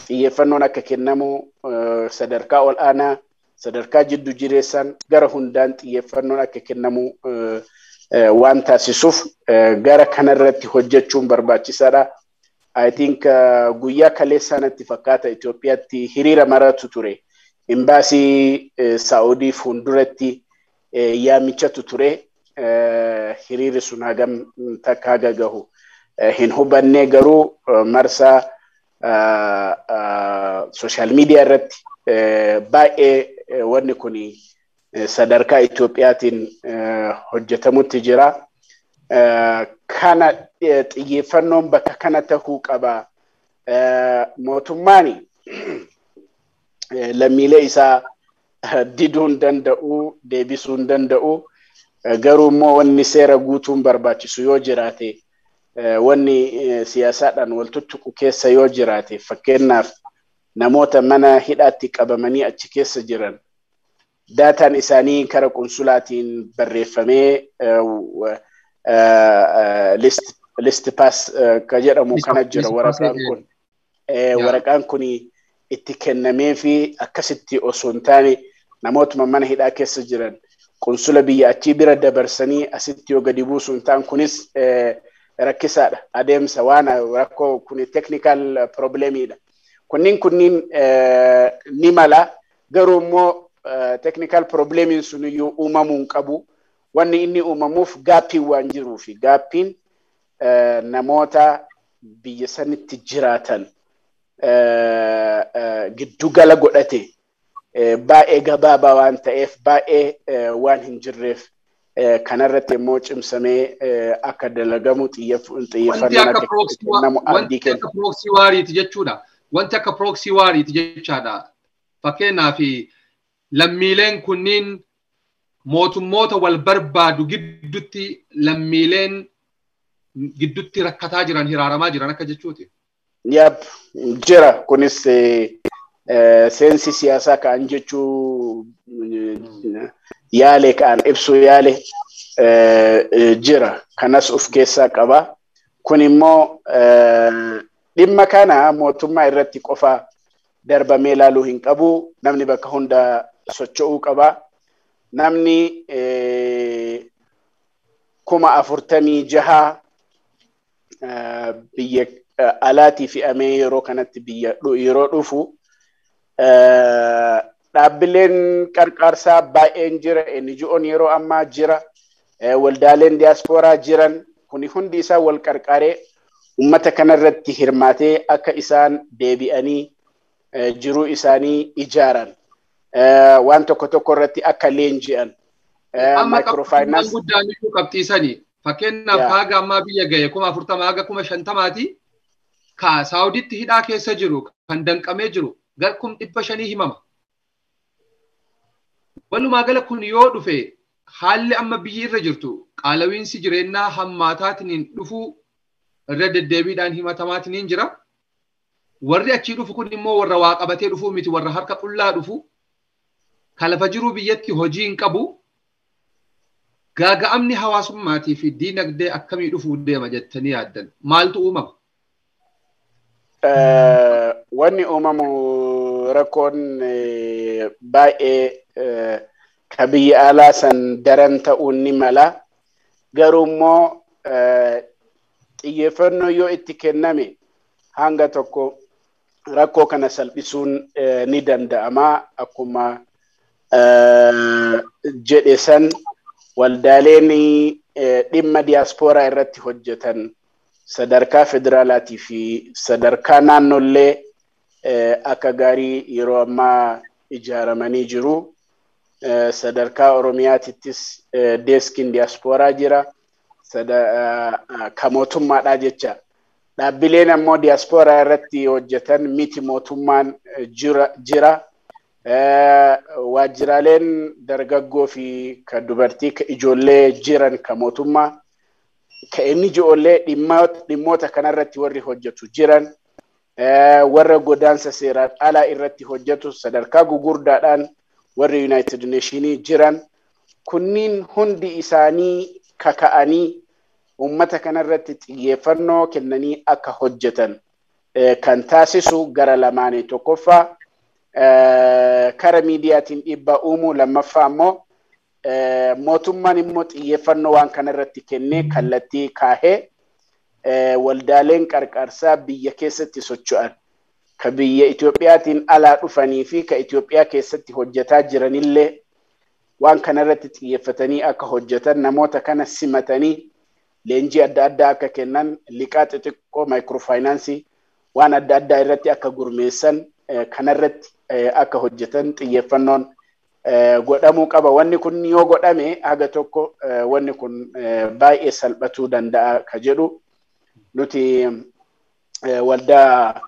xiyyeeffannoon akka kennamu sadarkaa ol aanaa sadarkaa jiddu jireessaan gara hundaan xiyyeeffannoon akka kennamu waan taasisuuf gara kanarratti hojjechuun barbaachisaadha. I think guyyaa kaleessaanatti fakkaata Itoophiyaatti hiriira maratu ture. Imbaasii Saa'udii fuulduratti yaamichatu ture. Hiriirri sun hagam takka haga gahu hin hubanne garuu marsaa sooshaal miidiyaa irratti baay'ee wanni kun sadarkaa Itoophiyaatiin hojjetamutti jira. Kana xiyyeeffannoon bakka kana ta'uu qaba. Mootummaan lammiilee isaa diduun danda'u, deebisuun danda'u. Garuu immoo wanni seera guutuun barbaachisu yoo jiraate, wanni siyaasaadhaan wal tuttuqu keessa yoo jiraate, fakkeenyaaf namoota mana hidhaatti qabamanii achi keessa jiran, daataan isaanii kara qunsulaatiin barreeffamee list pass ka jedhamu kana jira waraqaan kun. Waraqaan kun itti kennamee fi akkasitti osoo hin taane namootuma mana hidhaa keessa jiran qunsula biyya achii bira dabarsanii asitti yoo gadi buusu hin ta'an kunis rakkisaadha. Adeemsa waan rakkoo kun technical problemidha. Kunniin ni mala garuu immoo technical problemiin sun iyyuu uumamuu hin qabu. Wanni inni uumamuuf gaappiin waan jiruufi gaappiin namoota biyya sanitti jiraatan giddugala godhate baay'ee gabaabaa waan ta'eef baay'ee waan hin jirreef kanarratti immoo cimsamee akka dalagamu xiyyeeffannaan akka kennamu abdii kenna. Wanti akka proxy waariiti jechuudha. Wanti akka proxy waariiti jechaadha. Fakkeenyaaf lammiileen kunniin mootummoota wal barbaadu gidduutti lammiileen gidduutti rakkataa jiran hiraaramaa jiran akka jechuuti. Yap, jira kunis seensi siyaasaa kan jechuu yaale kan ibsu yaale jira kanas of keessaa qaba. Kun immoo dhimma kana mootummaa irratti qofa darbamee ilaaluu hin qabu. Namni bakka hunda socho'uu qaba. Namni 46,000 biyya alaatii fe'amee yeroo kanatti biyya yeroo dhufu dhaabbileen qarqaarsaa baay'een jira. NGO'n yeroo ammaa jira. Waldaaleen diiyaaspooraa jiran kuni hundi isaa wal qarqaaree uummata kanarratti hirmaatee akka isaan deebi'anii jiruu isaanii ijaaran. Waan tokko irratti akka leenji'an. Microfinance guddaan iyyuu qabxiisanii. Fakkeenyaaf haga ammaa biyya ga'e 40,000 haga 50,000 ka Saawudiitti hidhaa keessa jiru kan danqamee jiru gar 500 himama. Walumaa gala kun yoo dhufe haalli amma biyyi irra jirtu qaalawiinsi jireenyaa hammaataatiin dhufuu irra deddeebiidhaan himatamaatiin jira. Warri achii dhufu kun immoo warra waa qabatee dhufuu miti warra harka qullaa dhufu. Kalafa jiruu biyyatti hojii hin qabu. Gaaga'amni hawaasummaatii fi diinagdee akkamii dhufuu deema jettanii yaaddan? Maaltu uumama? Wanni uumamu rakkoon baay'ee ka biyya alaa san daran ta'uun ni mala. Garuu immoo xiyyeeffannoo yoo itti kenname hanga tokko rakkoo kana salphisuun ni danda'ama. Akkuma jedhe san waldaaleen dhimma diiyaaspooraa irratti hojjetan sadarkaa federaalaatii fi sadarkaa naannollee akka gaarii yeroo ammaa ijaaramanii jiru. Sadarkaa Oromiyaatittis deeskiin diiyaaspooraa jira. Ka mootummaadhaa jecha. Dhaabbileen ammoo diiyaaspooraa irratti hojjetan miti mootummaan jira. Waajjiraaleen dargaggoo fi ka dubartii ka ijoollee jiran ka mootummaa. Ka inni ijoollee dhimmoota kanarratti warri hojjetu jiran. Warra godaansa seeraan alaa irratti hojjetu sadarkaa gugurdaadhaan warri United Nations jiran. Kunniin hundi isaanii kaka'anii uummata kanarratti xiyyeeffannoo kennanii akka hojjetan kan taasisu gara lamaanii. Tokkoffaa kara miidiyaatiin dhiibbaa uumuu, lammaffaa immoo mootummaan immoo xiyyeeffannoo waan kanarratti kennee kallattii kaahee waldaaleen qarqaarsaa biyya keessatti socho'an ka biyya Itoophiyaatiin alaa dhufanii fi ka Itoophiyaa keessatti hojjetaa jiranillee waan kanarratti xiyyeeffatanii akka hojjetan, namoota kana simatanii leenjii adda addaa akka kennan, liqaa xixiqqoo microfinance waan adda addaa irratti akka gurmeessan kanarratti akka hojjetan xiyyeeffannoon godhamuu qaba. Wanni kun yoo godhame haga tokko wanni kun baay'ee salphatuu danda'a ka jedhu nuti waldaa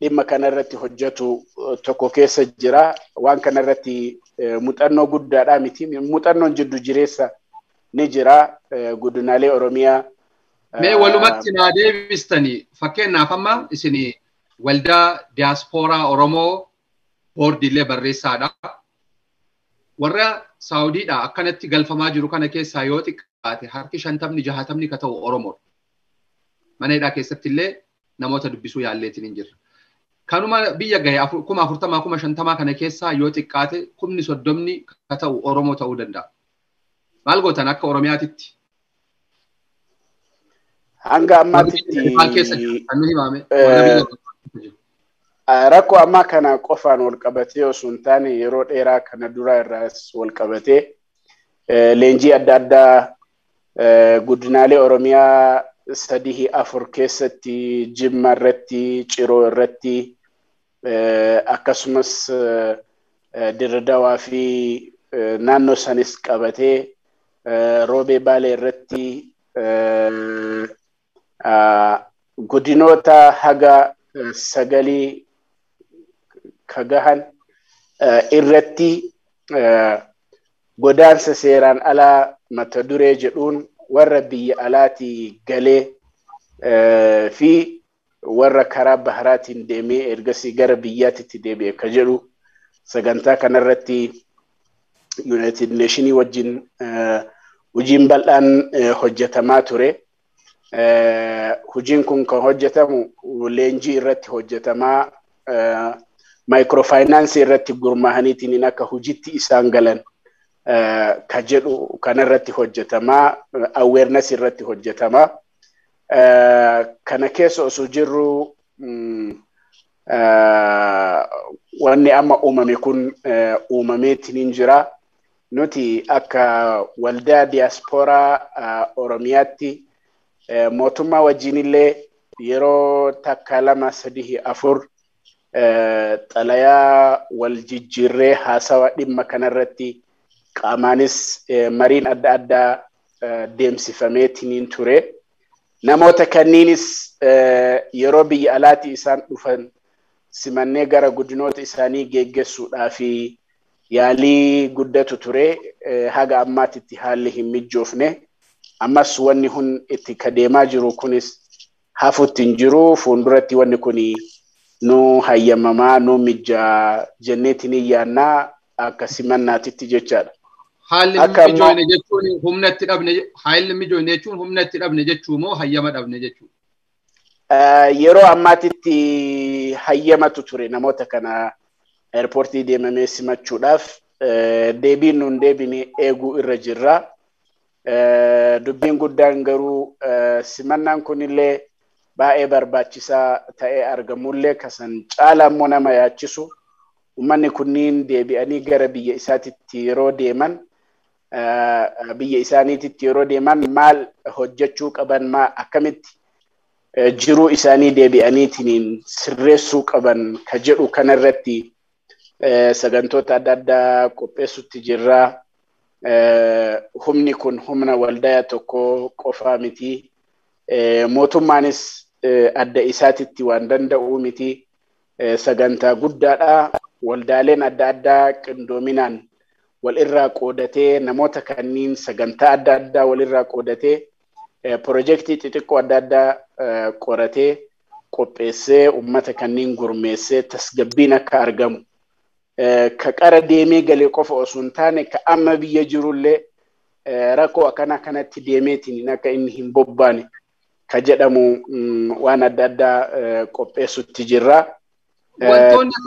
dhimma kanarratti hojjetu tokko keessa jira. Waan kanarratti muuxannoo guddaadhaa miti. Muuxannoon jiddu jireessa ni jira godinaalee Oromiyaa. Mee walumatti naa deebistanii fakkeenyaaf amma isin waldaa diiyaaspooraa Oromoo boordiilee barreessaadha. Warra Saawudiidha akkanatti galfamaa jiru kana keessaa yoo xiqqaate harki 50-60 ka ta'u Oromoodha. Mana hidhaa keessatti illee namoota dubbisuu yaalleetiin hin jirre. Kanuma biyya gahe 40,000-50,000 kana keessaa yoo xiqqaate 30,000 ka ta'u Oromoo ta'uu danda'a. Maal gootan akka Oromiyaatitti? Hanga ammaatitti rakkoo ammaa kana qofaan wal qabatee osoo hin taane yeroo dheeraa kana dura irraas wal qabatee leenjii adda addaa godinaalee Oromiyaa 3-4 keessatti Jimma irratti, Ciroo irratti akkasumas Dirredawaa fi naannoo sanis qabatee Roobee Baalee irratti godinoota haga 9 kagahan irratti godaansa seeraan alaa mata duree jedhuun warra biyya alaatii galee fi warra karaa baharaatiin deemee ergasii gara biyyaatitti deebi'e ka jedhu sagantaa kanarratti United Nations wajjin hojiin bal'aan hojjetamaa ture. Hojiin kun kan hojjetamu leenjii irratti hojjetamaa microfinance irratti gurmaahaniitiin akka hojiitti isaan galan ka jedhu kanarratti hojjetamaa awareness irratti hojjetamaa kana keessa osoo jirru wanni amma uumame kun uumameetiin jira. Nuti akka waldaa diiyaaspooraa Oromiyaatti mootummaa wajjin illee yeroo takka 2-3-4 xalayaa wal jijjiirree haasawa dhimma kanarratti qaamaanis mariin adda addaa deemsifameetiin ture. Namoota kanniinis yeroo biyya alaatti isaan dhufan simannee gara godinoota isaanii geggeessuudhaaf yaalii guddatu ture. Haga ammaatitti haalli hin mijoofne. Ammas wanni hun itti kadeemaa jiru kunis hafuutti hin jiru. Fuulduratti wanni kuni nu hayyamamaa nu mijaa jenneetiin yaannaa akka simannaatitti jechaadha. Haalli mijoofne jechuun humna itti dhabne, haalli mijoofne jechuun humna itti dhabne jechuu moo hayyama dhabne jechuu? Yeroo ammaatitti hayyamatu ture namoota kana airportii deemamee simachuudhaaf deebiin nun deebine eeguu irra jirra. Dubbiin guddaan garuu simannaan kunillee baay'ee barbaachisaa ta'ee argamullee kasan caala immoo nama yaachisu uummanni kunniin deebi'anii gara biyya isaatitti yeroo deeman biyya isaaniititti yeroo deeman maal hojjechuu qaban maa akkamitti jiruu isaanii deebi'aniitiin sirreessuu qaban ka jedhu kanarratti sagantoota adda addaa qopheessutti jirra. Humni kun humna waldaa tokko qofaa miti. Mootummaanis adda isaatitti waan danda'u miti. Sagantaa guddaadha. Waldaaleen adda addaa qindoominaan wal irraa qoodatee namoota kanniin sagantaa adda addaa wal irraa qoodatee piroojeektii xixiqqoo adda addaa qoratee qopheessee uummata kanniin gurmeessee tasgabbiin akka argamu. Ka qara deemee galee qofa osoo hin taane ka amma biyya jirullee rakkoo akkana kanatti deemeetiin akka inni hin bobbaane ka jedhamu waan adda addaa qopheessutti jirra.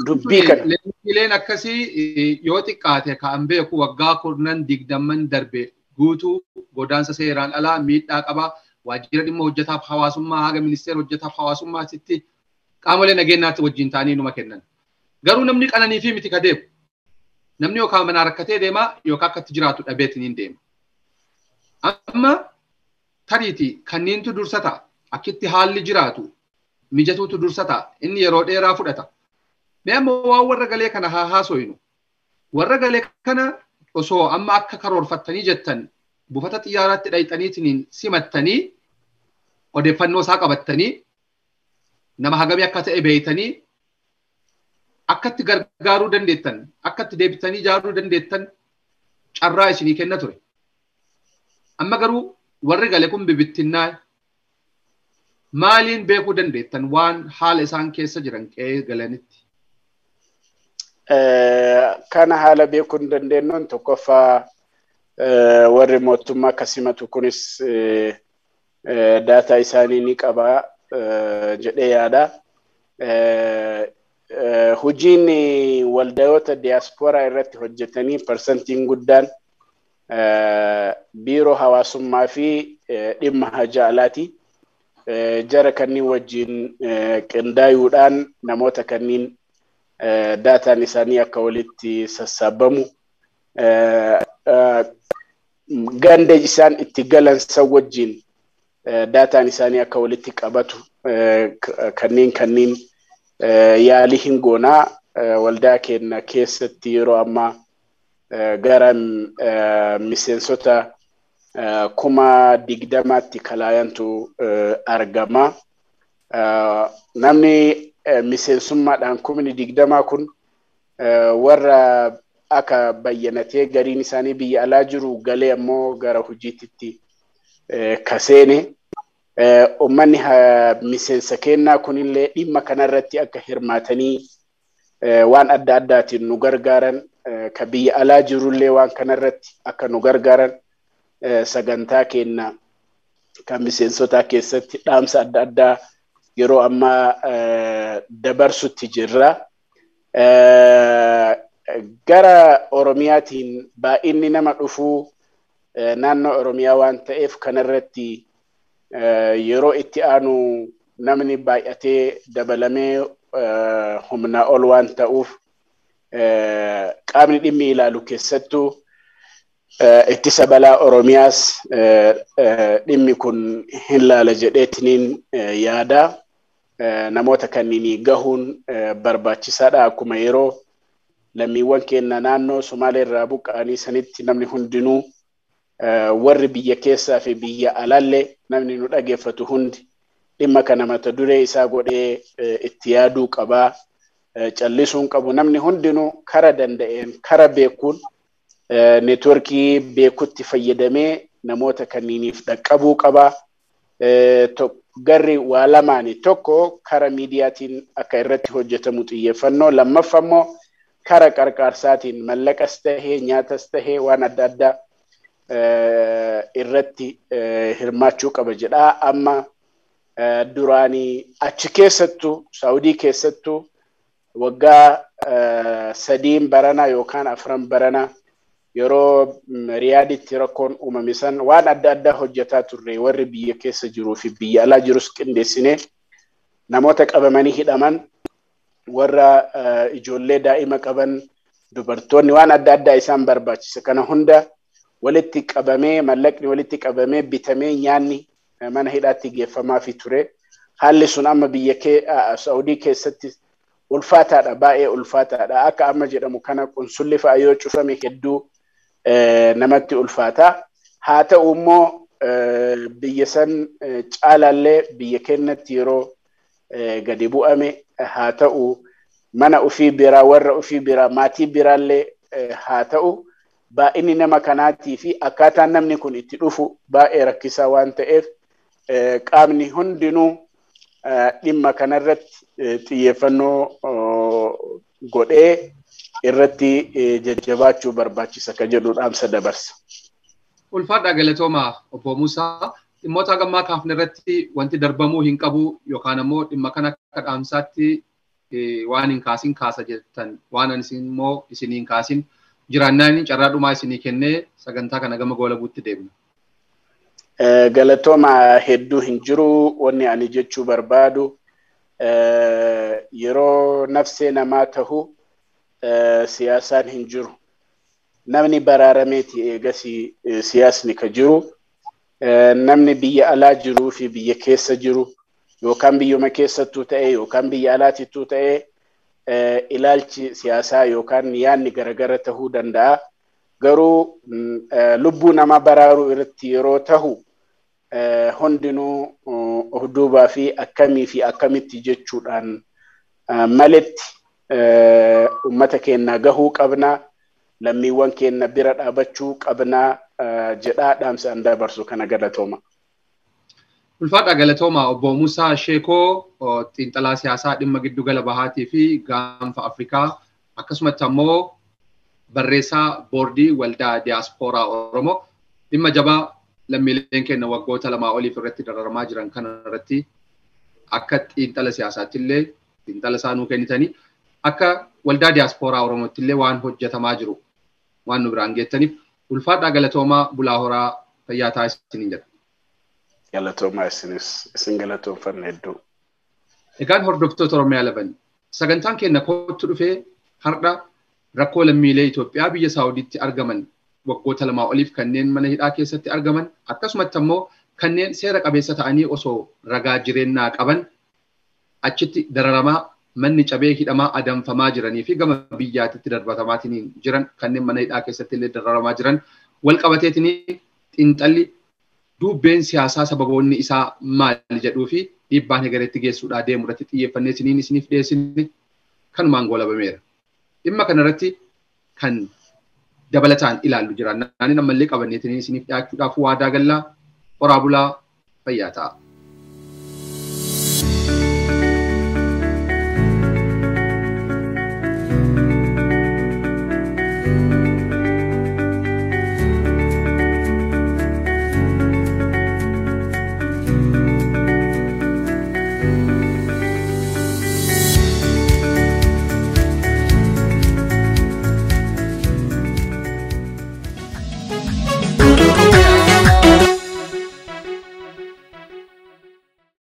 Dubbii kana leenjiileen akkasii yoo xiqqaate kan beeku waggaa 10 darbe guutuu godaansa seeraan alaa miidhaa qaba. Waajjira dhimma hojjetaaf hawaasummaa haga ministeera hojjetaaf hawaasummaatti qaamolee nageenyaatti wajjin ta'anii numa kennan. Garuu namni qananii fi miti ka deemu. Namni yookaan mana rakkatee deema yookaan akkatti jiraatu dhabeetiin hin deema. Amma tariiti kanniintu dursa ta'a. Akkitti haalli jiraatu mijatuutu dursa ta'a. Inni yeroo dheeraa fudhata. Mee amma waan warra galee kana haa haasoynu. Warra galee kana osoo amma akka karoorfattanii jettan buufata xiyyaaraatti dhayxaniitiin simattanii odeeffannoo isaa qabattanii nama hagamii akka ta'e beeytanii akkatti gargaaruu dandeettan akka itti deebitanii ijaaruu dandeettan carraa isinii kenna ture. Amma garuu warri gale kun bibittinnaa maaliin beekuu dandeettan waan haala isaan keessa jiran qe'ee galanitti? Kana haala beekuu hin dandeenyoon tokkoffaa warri mootummaa akkasumatu kunis daataa isaanii ni qaba jedhee yaada. Hojiin waldayoota diiyaaspooraa irratti hojjetanii parsantiin guddaan biiroo hawaasummaa fi dhimma hajaa alaati. Jara kanniin wajjin qindaayuudhaan namoota kanniin daataan isaanii akka walitti sassaabamu ganda isaan itti galan san wajjin daataan isaanii akka walitti qabatu kanniin yaalii hin goonaa waldaa keenya keessatti yeroo ammaa gara miseensota 20,000 kalaayantu argama. Namni miseensummaadhaan 20,000 kun warra akka bayyanatee gariin isaanii biyya alaa jiru galee ammoo gara hojiitti kaseene. Ummanni miseensa kennaa kunillee dhimma kanarratti akka hirmaatanii waan adda addaatiin nu gargaaran ka biyya alaa jirullee waan kanarratti akka nu gargaaran sagantaa kenna kan miseensotaa keessatti dhaamsa adda addaa yeroo ammaa dabarsutti jirra. Gara Oromiyaatiin baay'inni nama dhufuu naannoo Oromiyaa waan ta'eef kanarratti yeroo itti aanu namni baay'atee dabalamee humna ol waan ta'uuf qaamni dhimmi ilaalu keessattuu ittisa balaa Oromiyaas dhimmi kun hin laala jedheetiniin yaada. Namoota kanniin gahuun barbaachisaadha. Akkuma yeroo lammiiwwan keenya naannoo Somaalee irraa buqqa'anii sanitti namni hundinuu warri biyya keessaa fi biyya alaallee namni nu dhageeffatu hundi dhimma kana mata duree isaa godhee itti yaaduu qabaa. Callisuun qabu namni hundinuu kara danda'een kara beekuun neetworkii beekutti fayyadamee namoota kanniiniif dhaqqabuu qabaa. Garri waa lamaani tokko kara miidiyaatiin akka irratti hojjetamu xiyyeeffannoo, lammaffaa immoo kara qarqaarsaatiin mallaqas tahee nyaatas tahee waan adda addaa irratti hirmaachuu qaba jedhaa. Amma duraanii achi keessattuu Saawudii keessattuu waggaa 3 baranaa yookaan 4 baranaa yeroo Riyaaditti rakkoon uumamisan waan adda addaa hojjetaa turre warri biyya keessa jiruu fi biyya alaa jirus qindeessine namoota qabamanii hidhaman warra ijoollee daa'ima qaban dubartoonni waan adda addaa isaan barbaachisa kana hunda walitti qabamee mallaqni walitti qabamee bitamee nyaanni mana hidhaatti geeffamaa fi ture. Haalli sun amma biyya Saawudii keessatti ulfaataadha, baay'ee ulfaataadha. Akka amma jedhamu kana qunsulli fa'aa yoo cufame hedduu namatti ulfaata. Haa ta'u immoo biyya san caalallee biyya keenyatti yeroo gadi bu'ame haa ta'u mana ofii biraa warra ofii biraa maatii biraallee haa ta'u baay'inni nama kanaatii fi akkaataan namni kun itti dhufu baay'ee rakkisaa waan ta'eef qaamni hundinuu dhimma kanarratti xiyyeeffannoo godhee irratti jajjabaachuu barbaachisa ka jedhu dhaamsa dabarsa. Ulfaadhaa galatooma obbo Muusaa. Dhimmoota gammaa kaafne irratti wanti darbamuu hin qabu yookaan ammoo dhimma kana akka dhaamsaatti waan hin kaasin kaasa jettan waan isin immoo isinii hin kaasin jiraannaan carraa dhumaa isinii kennee sagantaa kana gama goolabuutti deemna. Galatooma hedduu hin jiru. Wanni ani jechuu barbaadu yeroo nafsee namaa tahu siyaasaan hin jiru. Namni baraarameeti eegasi siyaasni ka jiru. Namni biyya alaa jiruu fi biyya keessa jiru yookaan biyyuma keessattuu ta'e yookaan biyya alaatittuu ta'e ilaalchi siyaasaa yookaan yaanni garagara tahuu danda'a. Garuu lubbuu nama baraaruu irratti yeroo tahu hundinuu of duubaa fi akkamii fi akkamitti jechuudhaan maletti ummata keenya gahuu qabna lammiiwwan keenya bira dhaabachuu qabna jedhaa dhaamsa dabarsu kana galatooma. Ulfaadha galatooma obbo Musaa Sheekoo xiinxalaa siyaasaa dhimma giddu gala bahaatii fi gaanfa Afrikaa akkasumas ammoo barreessaa boordii waldaa diyaaspooraa Oromoo dhimma jabaa lammiileen keenya waggoota lamaa oliif irratti dararamaa jiran kana irratti akka xiinxala siyaasaatti illee xiinxala isaa nuu kennitanii akka waldaa diyaaspooraa Oromootti illee waan hojjetamaa jiru waan nu biraan geettaniif ulfaadhaa galatoomaa bulaa horaa fayyaa taasisaniin jedha. Galatoomaa isin galatoomfanne hedduu. Egaan hordoftoota Oromiyaa 11 sagantaan keenya kootti dhufee har'a rakkoo lammiilee Itoophiyaa biyya Saawudiitti argaman waggoota lamaa oliif kanneen mana hidhaa keessatti argaman akkasumas immoo kanneen seera qabeessa ta'anii osoo ragaa jireenyaa qaban achitti dararamaa manni cabee hidhamaa adamfamaa jiranii fi gama biyyaatitti darbatamaatiin jiran kanneen mana hidhaa keessatti illee dararamaa jiran wal qabateetiin xiinxalli dubbeen siyaasaa sababoonni isaa maali jedhuu fi dhiibbaan hegereetti geessuudhaa deemu irratti xiyyeeffannee isiniif dhiyeessine kanumaan goolabameera. Dhimma kanarratti kan dabalataan ilaallu jira. Naannin ammallee qabanneetiin isiniif dhiyaachuudhaaf waadaa gallaa horaa bulaa fayyaa ta'a.